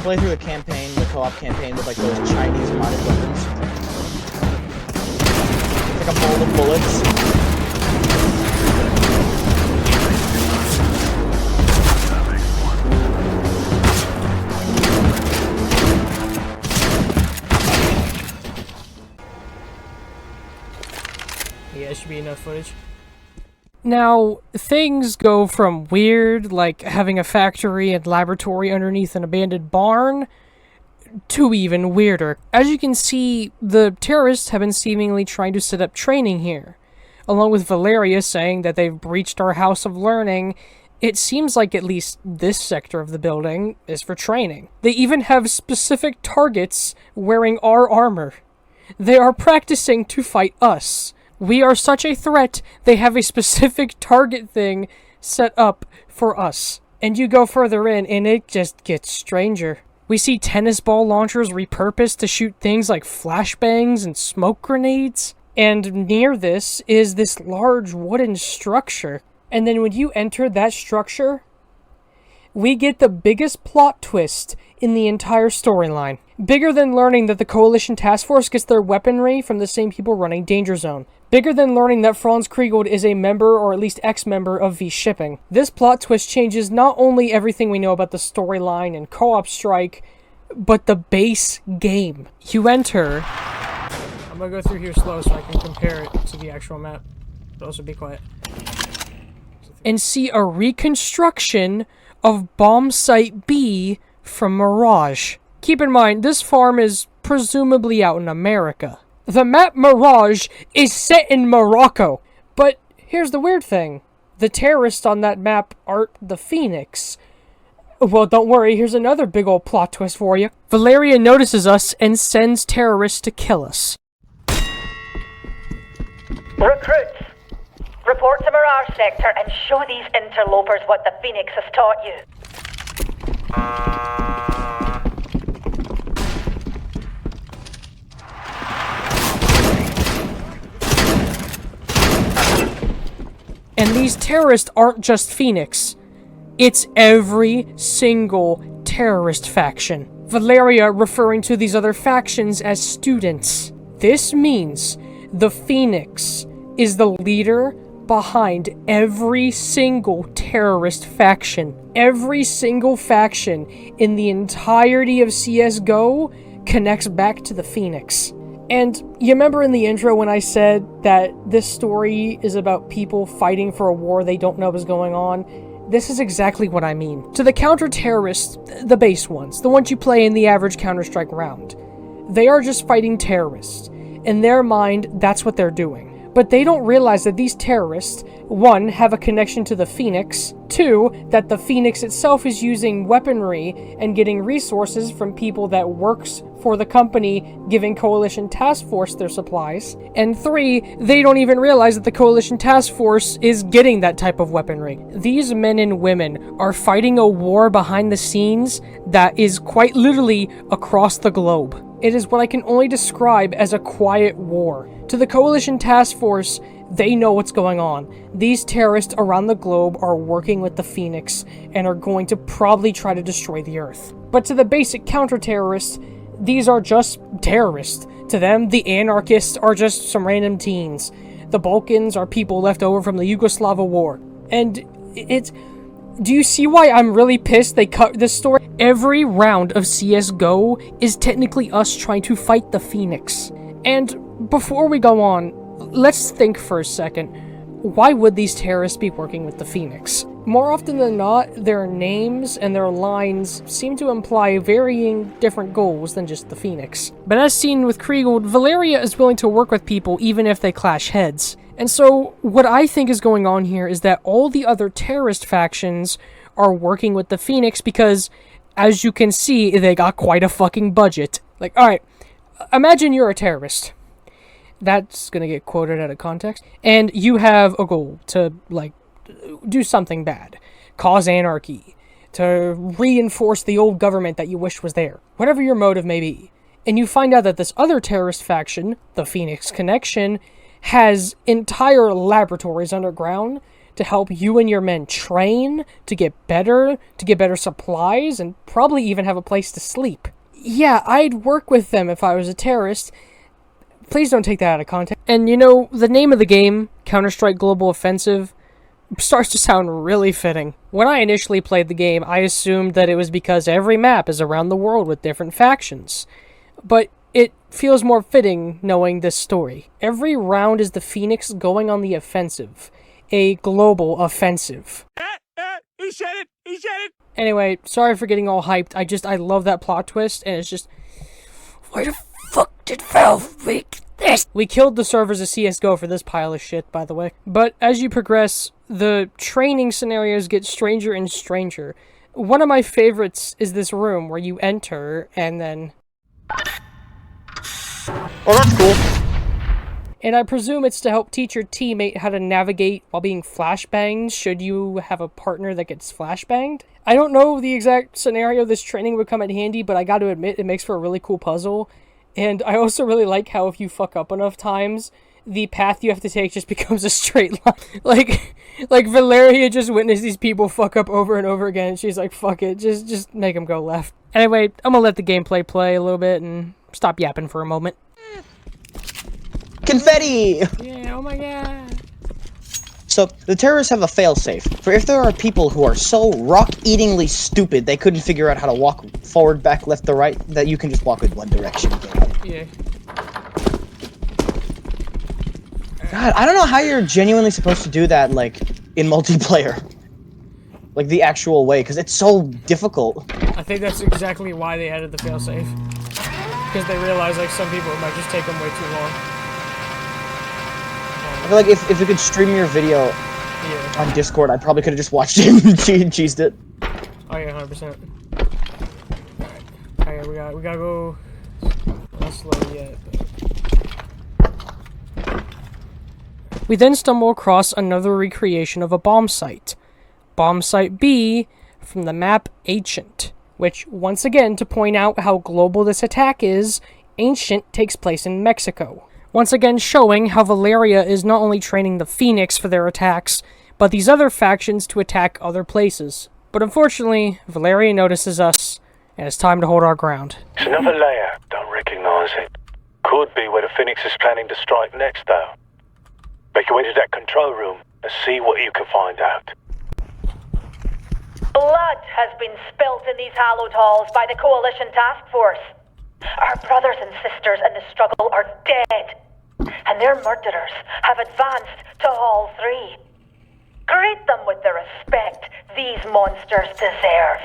Play through the campaign, the co-op campaign with like those Chinese modded weapons. It's like a bowl of bullets. Yeah, it should be enough footage. Now, things go from weird, like having a factory and laboratory underneath an abandoned barn, to even weirder. As you can see, the terrorists have been seemingly trying to set up training here. Along with Valeria saying that they've breached our house of learning, it seems like at least this sector of the building is for training. They even have specific targets wearing our armor. They are practicing to fight us. We are such a threat, they have a specific target thing set up for us. And you go further in, and it just gets stranger. We see tennis ball launchers repurposed to shoot things like flashbangs and smoke grenades. And near this is this large wooden structure. And then when you enter that structure, we get the biggest plot twist in the entire storyline. Bigger than learning that the Coalition Task Force gets their weaponry from the same people running Danger Zone. Bigger than learning that Franz Kriegel is a member, or at least ex-member, of V-Shipping. This plot twist changes not only everything we know about the storyline and co-op strike, but the base game. You enter... I'm gonna go through here slow so I can compare it to the actual map. But also be quiet. And see a reconstruction of Bomb Site B from Mirage. Keep in mind, this farm is presumably out in America. The map Mirage is set in Morocco. But here's the weird thing. The terrorists on that map aren't the Phoenix. Well, don't worry, here's another big old plot twist for you. Valeria notices us and sends terrorists to kill us. Recruits, report to Mirage Sector and show these interlopers what the Phoenix has taught you. And these terrorists aren't just Phoenix. It's every single terrorist faction. Valeria referring to these other factions as students. This means the Phoenix is the leader behind every single terrorist faction. Every single faction in the entirety of CSGO connects back to the Phoenix. And you remember in the intro when I said that this story is about people fighting for a war they don't know is going on? This is exactly what I mean. To the counter-terrorists, the base ones, the ones you play in the average Counter-Strike round, they are just fighting terrorists. In their mind, that's what they're doing. But they don't realize that these terrorists, one, have a connection to the Phoenix, two, that the Phoenix itself is using weaponry and getting resources from people that works for the company giving Coalition Task Force their supplies, and three, they don't even realize that the Coalition Task Force is getting that type of weaponry. These men and women are fighting a war behind the scenes that is quite literally across the globe. It is what I can only describe as a quiet war. To the Coalition Task Force, they know what's going on. These terrorists around the globe are working with the Phoenix and are going to probably try to destroy the Earth. But to the basic counter-terrorists, these are just terrorists. To them, the anarchists are just some random teens. The Balkans are people left over from the Yugoslav War. And it's... Do you see why I'm really pissed they cut this story? Every round of CSGO is technically us trying to fight the Phoenix. And before we go on, let's think for a second. Why would these terrorists be working with the Phoenix? More often than not, their names and their lines seem to imply varying different goals than just the Phoenix. But as seen with Kriegel, Valeria is willing to work with people even if they clash heads. And so, what I think is going on here is that all the other terrorist factions are working with the Phoenix because, as you can see, they got quite a fucking budget. Like, alright, imagine you're a terrorist. That's gonna get quoted out of context. And you have a goal to, like, do something bad. Cause anarchy. To reinforce the old government that you wish was there. Whatever your motive may be. And you find out that this other terrorist faction, the Phoenix Connection, has entire laboratories underground to help you and your men train, to get better supplies, and probably even have a place to sleep. yeah, I'd work with them if I was a terrorist. Please don't take that out of context. And you know, the name of the game, Counter-Strike Global Offensive, starts to sound really fitting. When I initially played the game, I assumed that it was because every map is around the world with different factions. But it feels more fitting knowing this story. Every round is the Phoenix going on the offensive. A global offensive. He said it! He said it! Anyway, sorry for getting all hyped. I love that plot twist, and it's just... Why the fuck did Valve make this? We killed the servers of CSGO for this pile of shit, by the way. But as you progress, the training scenarios get stranger and stranger. One of my favorites is this room where you enter, and then... Oh, that's cool. And I presume it's to help teach your teammate how to navigate while being flashbanged should you have a partner that gets flashbanged. I don't know the exact scenario this training would come in handy, but I gotta admit it makes for a really cool puzzle. And I also really like how if you fuck up enough times, the path you have to take just becomes a straight line. Like Valeria just witnessed these people fuck up over and over again, and she's like, fuck it, just make them go left. Anyway, I'm gonna let the gameplay play a little bit and stop yapping for a moment. Confetti! Yeah, oh my god. So, the terrorists have a failsafe, for if there are people who are so rock-eatingly stupid they couldn't figure out how to walk forward, back, left, to right, that you can just walk in one direction and get out. Yeah. God, I don't know how you're genuinely supposed to do that, like, in multiplayer. Like, the actual way, because it's so difficult. I think that's exactly why they added the failsafe. Because they realized, like, some people it might just take them way too long. I feel like if you could stream your video on Discord, I probably could have just watched it and cheesed it. Oh yeah, 100%. Alright, we gotta go... Not slow yet, but... We then stumble across another recreation of a bomb site. Bomb Site B from the map Ancient, which, once again, to point out how global this attack is, Ancient takes place in Mexico. Once again showing how Valeria is not only training the Phoenix for their attacks, but these other factions to attack other places. But unfortunately, Valeria notices us, and it's time to hold our ground. It's another layer, don't recognize it. Could be where the Phoenix is planning to strike next, though. Make your way to that control room and see what you can find out. Blood has been spilt in these hallowed halls by the Coalition Task Force. Our brothers and sisters in the struggle are dead, and their murderers have advanced to Hall 3. Greet them with the respect these monsters deserve.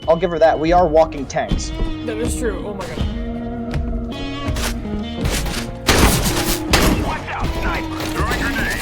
I'll give her that. We are walking tanks. That is true. Oh my god. Watch out, sniper! Throwing grenade!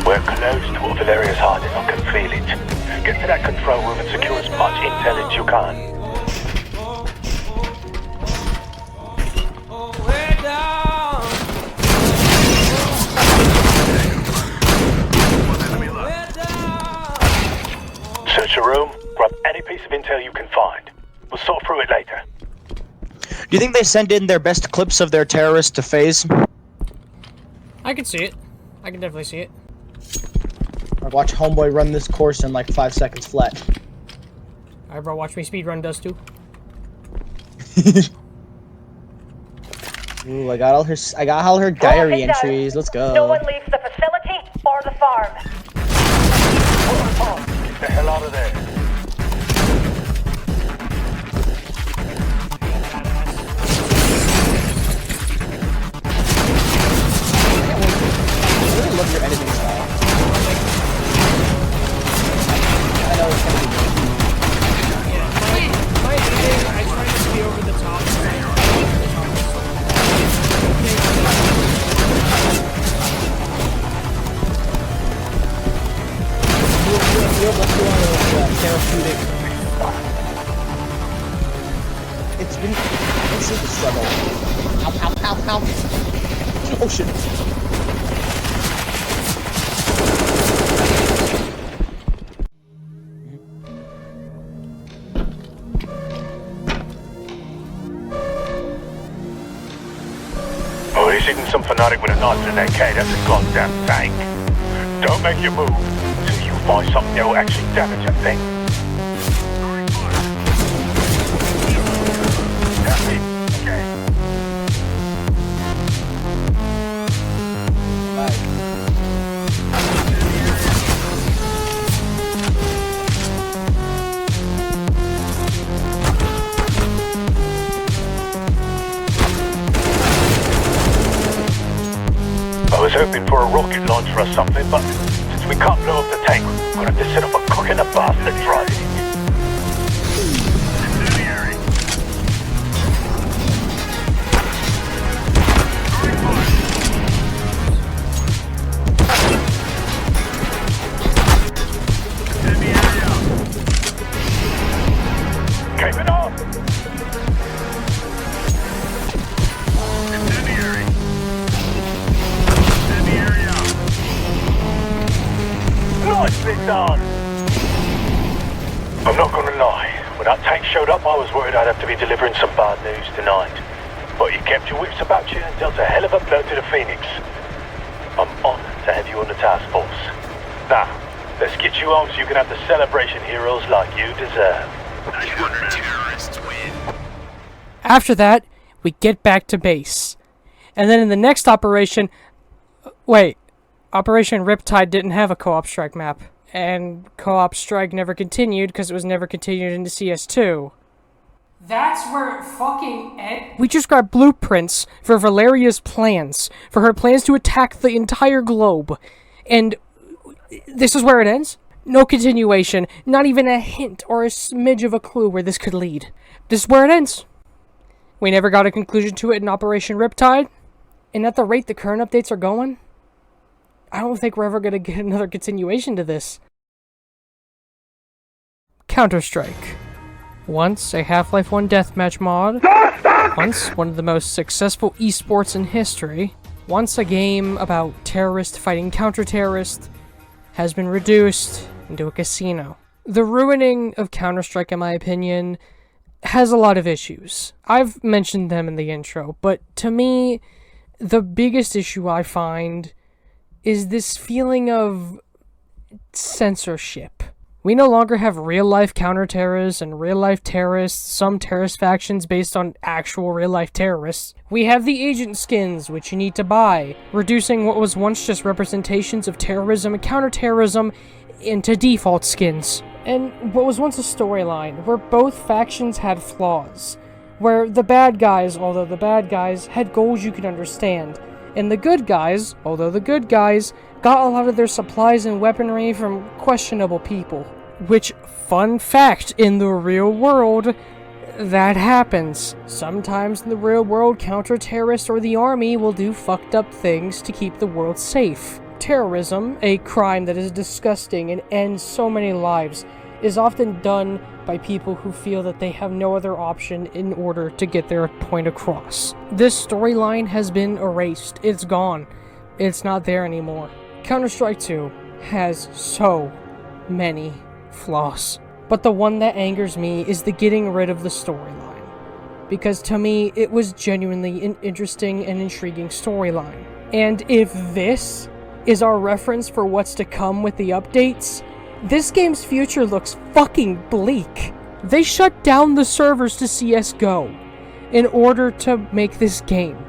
We're close to what Valeria's hiding. I can feel it. Get to that control room and secure as much intel as you can. Search the room, grab any piece of intel you can find. We'll sort through it later. Do you think they send in their best clips of their terrorists to phase? I can see it. I can definitely see it. Or watch Homeboy run this course in like 5 seconds flat. Alright, bro, watch me speedrun does too. Ooh, I got all her diary entries. Let's go. No one leaves the facility or the farm. Get the hell out of there. Ow, ow, ow, ow. Oh shit. Oh, he's hitting some fanatic with a knife in an AK. That's a goddamn tank. Don't make your move until you find something that'll actually damage that thing. I was hoping for a rocket launcher or something, but since we can't blow up the tank, we're gonna have to set up a cook in a bastard drive. Came it up! Nice bit done! I'm not gonna lie, when that tank showed up I was worried I'd have to be delivering some bad news tonight. But you kept your wits about you and dealt a hell of a blow to the Phoenix. I'm honored to have you on the task force. Now, let's get you home so you can have the celebration heroes like you deserve. Terrorists win. After that, we get back to base. And then in the next operation... Wait, Operation Riptide didn't have a co-op strike map. And co-op strike never continued because it was never continued into CS2. That's where it fucking ends. We just got blueprints for Valeria's plans. For her plans to attack the entire globe. And this is where it ends? No continuation, not even a hint or a smidge of a clue where this could lead. This is where it ends. We never got a conclusion to it in Operation Riptide. And at the rate the current updates are going, I don't think we're ever going to get another continuation to this. Counter-Strike. Once a Half-Life 1 deathmatch mod. Once one of the most successful esports in history. Once a game about terrorists fighting counter-terrorists has been reduced into a casino. The ruining of Counter-Strike, in my opinion, has a lot of issues. I've mentioned them in the intro, but to me, the biggest issue I find is this feeling of censorship. We no longer have real-life counter-terrorists and real-life terrorists, some terrorist factions based on actual real-life terrorists. We have the agent skins, which you need to buy, reducing what was once just representations of terrorism and counter-terrorism into default skins. And what was once a storyline, where both factions had flaws, where the bad guys, although the bad guys, had goals you could understand, and the good guys, although the good guys, got a lot of their supplies and weaponry from questionable people. Which, fun fact, in the real world, that happens. Sometimes in the real world, counter-terrorists or the army will do fucked up things to keep the world safe. Terrorism, a crime that is disgusting and ends so many lives, is often done by people who feel that they have no other option in order to get their point across. This storyline has been erased. It's gone. It's not there anymore. Counter-Strike 2 has so many flaws. But the one that angers me is the getting rid of the storyline. Because to me, it was genuinely an interesting and intriguing storyline. And if this is our reference for what's to come with the updates, this game's future looks fucking bleak. They shut down the servers to CSGO in order to make this game,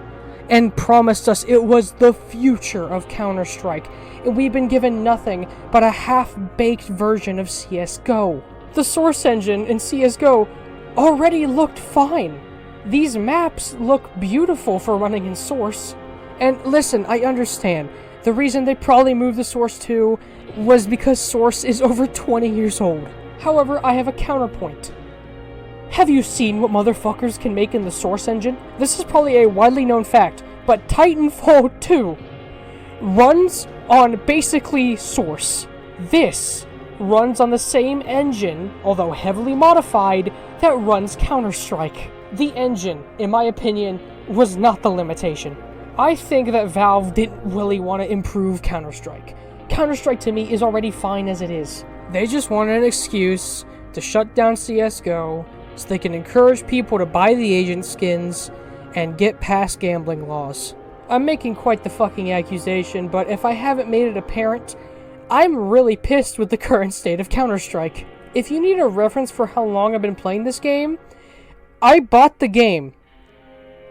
and promised us it was the future of Counter-Strike, and we've been given nothing but a half-baked version of CSGO. The source engine in CSGO already looked fine. These maps look beautiful for running in Source. And listen, I understand. The reason they probably moved the Source 2 was because Source is over 20 years old. However, I have a counterpoint. Have you seen what motherfuckers can make in the Source engine? This is probably a widely known fact, but Titanfall 2 runs on basically Source. This runs on the same engine, although heavily modified, that runs Counter-Strike. The engine, in my opinion, was not the limitation. I think that Valve didn't really want to improve Counter-Strike. Counter-Strike to me is already fine as it is. They just wanted an excuse to shut down CSGO so they can encourage people to buy the agent skins and get past gambling laws. I'm making quite the fucking accusation, but if I haven't made it apparent, I'm really pissed with the current state of Counter-Strike. If you need a reference for how long I've been playing this game, I bought the game.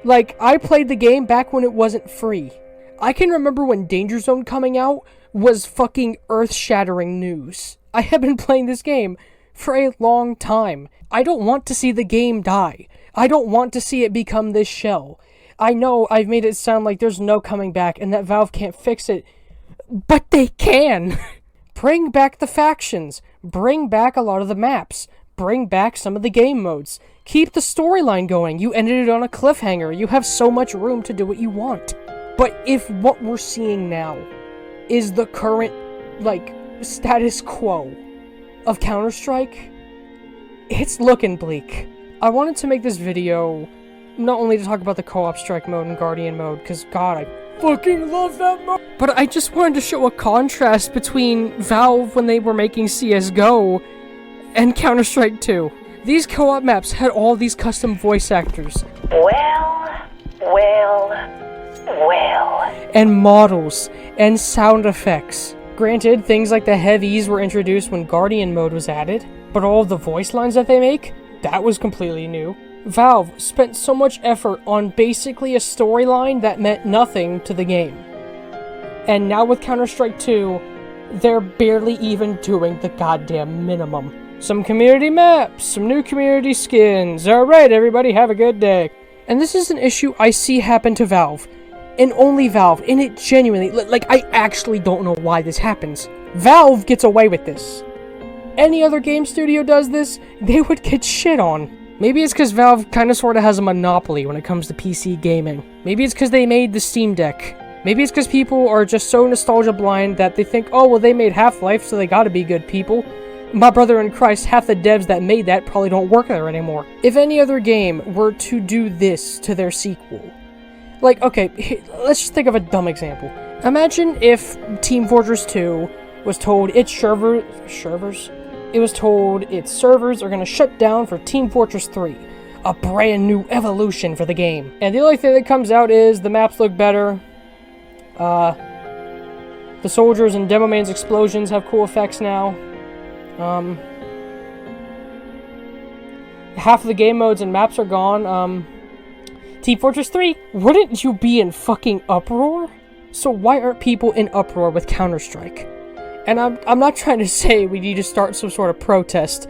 Like, I played the game back when it wasn't free. I can remember when Danger Zone coming out was fucking earth-shattering news. I have been playing this game for a long time. I don't want to see the game die. I don't want to see it become this shell. I know I've made it sound like there's no coming back and that Valve can't fix it, but they can! Bring back the factions. Bring back a lot of the maps. Bring back some of the game modes. Keep the storyline going. You ended it on a cliffhanger. You have so much room to do what you want. But if what we're seeing now is the current, like, status quo of Counter-Strike, it's looking bleak. I wanted to make this video not only to talk about the co-op strike mode and Guardian mode, because god, I fucking love that mode, but I just wanted to show a contrast between Valve when they were making CSGO and Counter-Strike 2. These co-op maps had all these custom voice actors. And models, and sound effects. Granted, things like the heavies were introduced when Guardian mode was added, but all of the voice lines that they make, that was completely new. Valve spent so much effort on basically a storyline that meant nothing to the game. And now with Counter-Strike 2, they're barely even doing the goddamn minimum. Some community maps, some new community skins. Alright, everybody, have a good day. And this is an issue I see happen to Valve. And only Valve. And it genuinely, like, I actually don't know why this happens. Valve gets away with this. Any other game studio does this, they would get shit on. Maybe it's because Valve kinda sorta has a monopoly when it comes to PC gaming. Maybe it's because they made the Steam Deck. Maybe it's because people are just so nostalgia blind that they think, oh, well, they made Half-Life, so they gotta be good people. My brother in Christ, half the devs that made that probably don't work there anymore. If any other game were to do this to their sequel, like, okay, let's just think of a dumb example. Imagine if Team Fortress 2 was told its servers are gonna shut down for Team Fortress 3. A brand new evolution for the game. And the only thing that comes out is the maps look better. The soldiers and Demo Man's explosions have cool effects now. Half of the game modes and maps are gone. Team Fortress 3, wouldn't you be in fucking uproar? So why aren't people in uproar with Counter-Strike? And I'm not trying to say we need to start some sort of protest,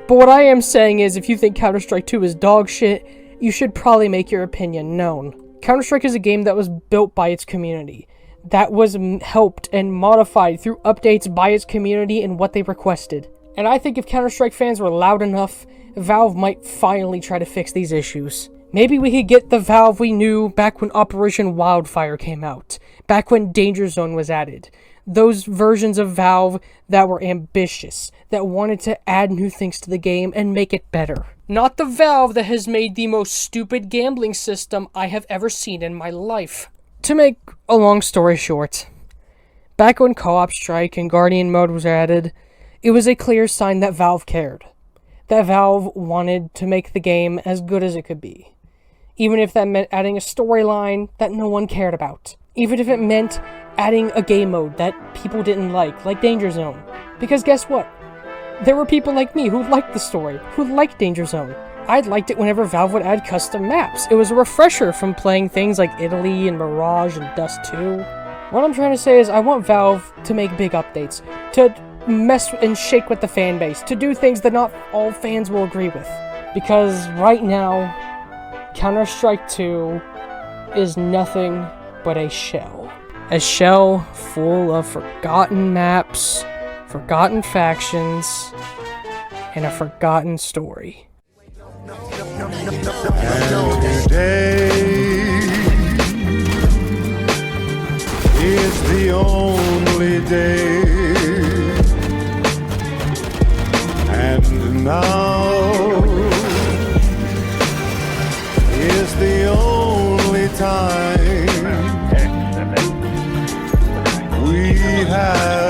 but what I am saying is if you think Counter-Strike 2 is dog shit, you should probably make your opinion known. Counter-Strike is a game that was built by its community, that was helped and modified through updates by its community and what they requested. And I think if Counter-Strike fans were loud enough, Valve might finally try to fix these issues. Maybe we could get the Valve we knew back when Operation Wildfire came out, back when Danger Zone was added. Those versions of Valve that were ambitious, that wanted to add new things to the game and make it better. Not the Valve that has made the most stupid gambling system I have ever seen in my life. To make a long story short, back when Co-op Strike and Guardian mode was added, it was a clear sign that Valve cared. That Valve wanted to make the game as good as it could be. Even if that meant adding a storyline that no one cared about. Even if it meant adding a game mode that people didn't like Danger Zone. Because guess what? There were people like me who liked the story, who liked Danger Zone. I liked it whenever Valve would add custom maps. It was a refresher from playing things like Italy and Mirage and Dust 2. What I'm trying to say is I want Valve to make big updates, to mess and shake with the fan base, to do things that not all fans will agree with. Because right now, Counter-Strike 2 is nothing but a shell. A shell full of forgotten maps, forgotten factions, and a forgotten story. And today is the only day, and now is the only time. We have